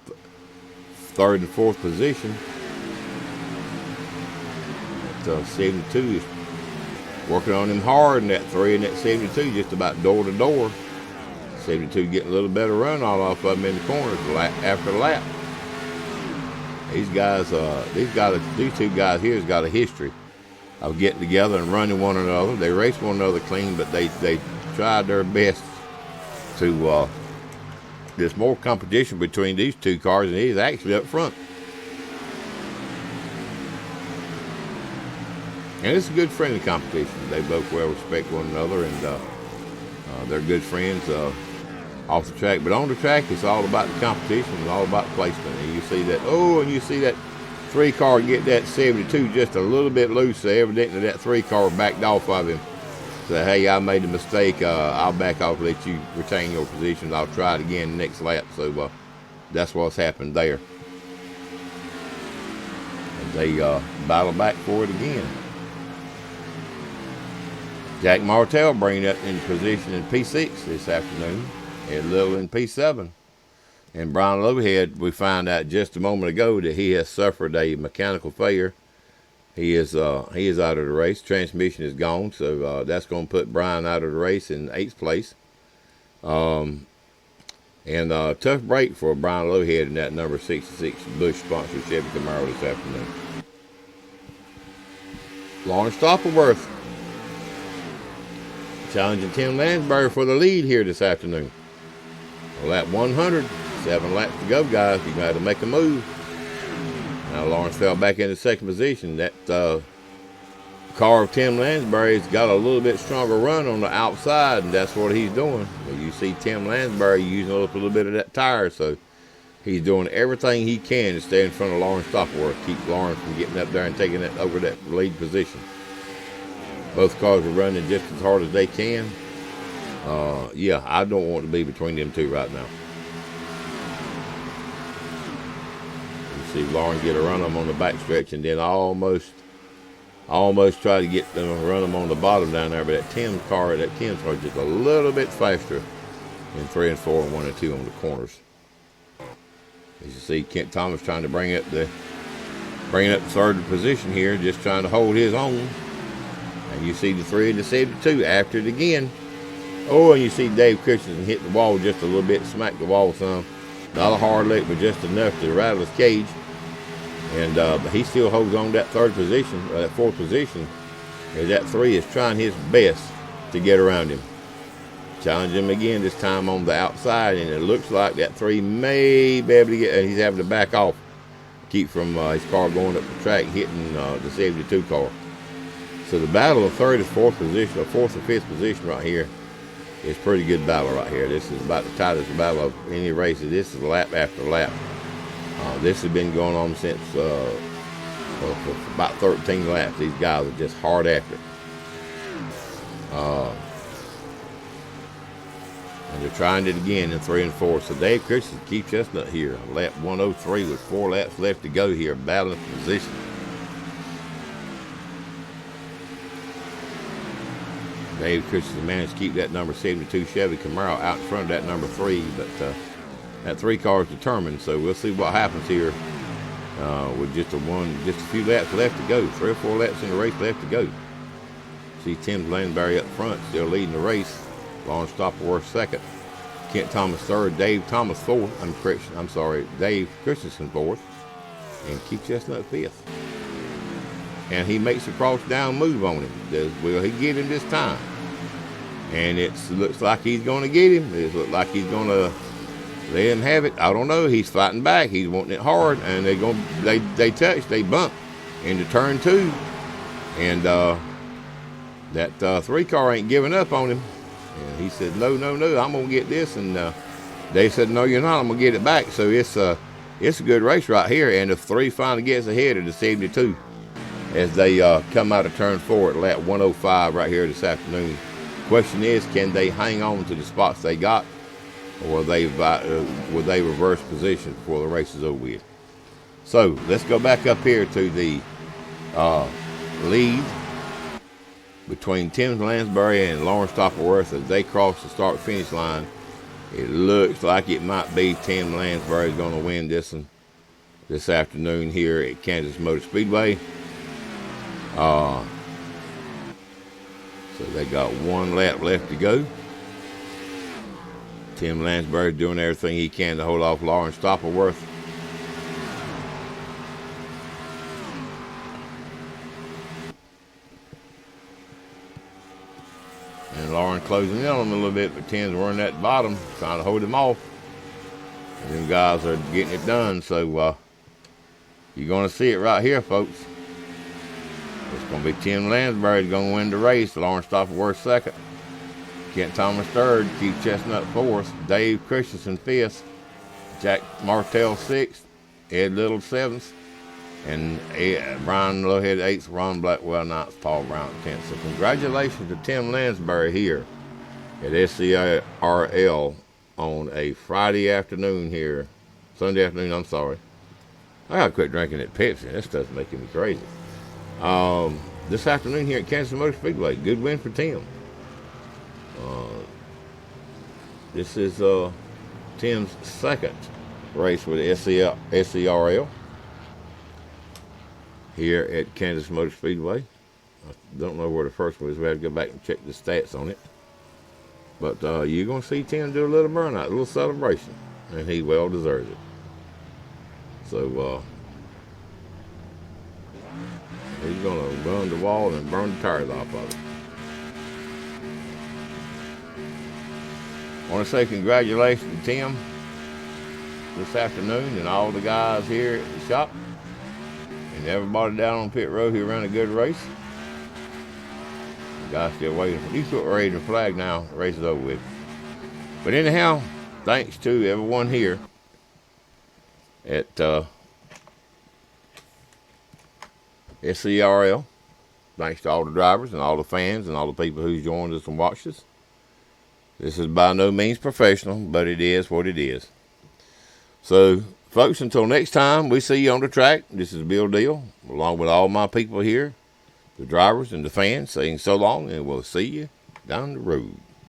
3rd and 4th position. 72 is working on him hard, and that 3 and that 72 just about door to door. 72 getting a little better run all off of him in the corners after lap. These two guys here has got a history of getting together and running one another. They race one another clean, but they tried their best to. There's more competition between these 2 cars, and he's actually up front. And it's a good friendly competition. They both well respect one another, and they're good friends off the track. But on the track, it's all about the competition and all about placement. And you see that. Oh, and you see that 3 car get that 72 just a little bit loose. So evidently that 3 car backed off of him. Say, hey, I made a mistake. I'll back off, let you retain your position. I'll try it again next lap. So that's what's happened there. And they battle back for it again. Jack Martell bringing up in position in P6 this afternoon. Ed Little in P7. And Brian Lowhead, we found out just a moment ago that he has suffered a mechanical failure. He is out of the race. Transmission is gone, so that's going to put Brian out of the race in 8th place. And tough break for Brian Lowhead in that number 66 Busch-sponsored Chevy Camaro this afternoon. Lawrence Stoppleworth challenging Tim Lansbury for the lead here this afternoon. Lap 100, 7 laps to go, guys. You're going to have to make a move. Now Lawrence fell back into 2nd position. That car of Tim Lansbury's got a little bit stronger run on the outside, and that's what he's doing. You see Tim Lansbury using a little bit of that tire, so he's doing everything he can to stay in front of Lawrence Stoppleworth, keep Lawrence from getting up there and taking it over that lead position. Both cars are running just as hard as they can. Yeah, I don't want to be between them 2 right now. You see Lauren get a run them on the back stretch, and then almost try to get them run them on the bottom down there. But that Tim's car is just a little bit faster in 3 and 4 and 1 and 2 on the corners. As you see, Kent Thomas trying to bring up the 3rd position here, just trying to hold his own. And you see the 3 and the 72 after it again. Oh, and you see Dave Christensen hit the wall just a little bit, smack the wall some. Not a hard lick, but just enough to rattle his cage. And but he still holds on to that 3rd position, or that 4th position. As that 3 is trying his best to get around him. Challenge him again, this time on the outside, and it looks like that 3 may be able to get, he's having to back off. Keep from his car going up the track, hitting the 72 car. So the battle of third to fourth position, or fourth or fifth position right here, is pretty good battle right here. This is about the tightest battle of any race. This is lap after lap. This has been going on since for about 13 laps. These guys are just hard after it. And they're trying it again in 3 and 4. So Dave Christensen keeps Chestnut here. Lap 103 with 4 laps left to go here, battling for position. Dave Christensen managed to keep that number 72 Chevy Camaro out in front of that number 3, but that 3 car is determined. So we'll see what happens here with just a few laps left to go. 3 or 4 laps in the race left to go. See Tim Lansbury up front, still leading the race. Lawrence Stopperworth second. Kent Thomas third. Dave Thomas fourth. Dave Christensen fourth. And Keith Chestnut fifth. And he makes a cross down move on him. Will he get him this time? And it looks like he's going to get him. It looks like he's going to let him have it. I don't know. He's fighting back. He's wanting it hard. And they touch. They bump into turn 2. And that 3 car ain't giving up on him. And he said, no, I'm going to get this. And they said, no, you're not. I'm going to get it back. So it's a good race right here. And if 3 finally gets ahead of the 72 as they come out of turn 4 at lap 105 right here this afternoon. Question is, can they hang on to the spots they got, or will they reverse position before the race is over with? So let's go back up here to the lead between Tim Lansbury and Lawrence Stopperworth as they cross the start-finish line. It looks like it might be Tim Lansbury is going to win this one this afternoon here at Kansas Motor Speedway. So they got 1 lap left to go. Tim Lansbury doing everything he can to hold off Lawrence Stopperworth. And Lauren closing in on him a little bit, but Tim's running at the bottom, trying to hold him off. And them guys are getting it done, so you're going to see it right here, folks. It's going to be Tim Lansbury going to win the race. Lawrence Stopperworth second. Kent Thomas third. Keith Chestnut fourth. Dave Christensen fifth. Jack Martell sixth. Ed Little seventh. And Brian Lowhead eighth. Ron Blackwell ninth. Paul Brown 10th. So congratulations to Tim Lansbury here at Scrl on a Friday afternoon here. Sunday afternoon, I'm sorry. I got to quit drinking that Pepsi. That stuff's making me crazy. This afternoon here at Kansas Motor Speedway. Good win for Tim. This is Tim's second race with Scrl here at Kansas Motor Speedway. I don't know where the first one is. We have to go back and check the stats on it. But you're going to see Tim do a little burnout, a little celebration. And he well deserves it. So, he's going to run the wall and burn the tires off of it. I want to say congratulations to Tim this afternoon and all the guys here at the shop and everybody down on pit road who ran a good race. The guys still waiting for these people ready to flag now. The race is over with. But anyhow, thanks to everyone here at Scrl. Thanks to all the drivers and all the fans and all the people who joined us and watched us. This is by no means professional, but it is what it is. So, folks, until next time we see you on the track, this is Bill Deal, along with all my people here, the drivers and the fans, saying so long, and we'll see you down the road.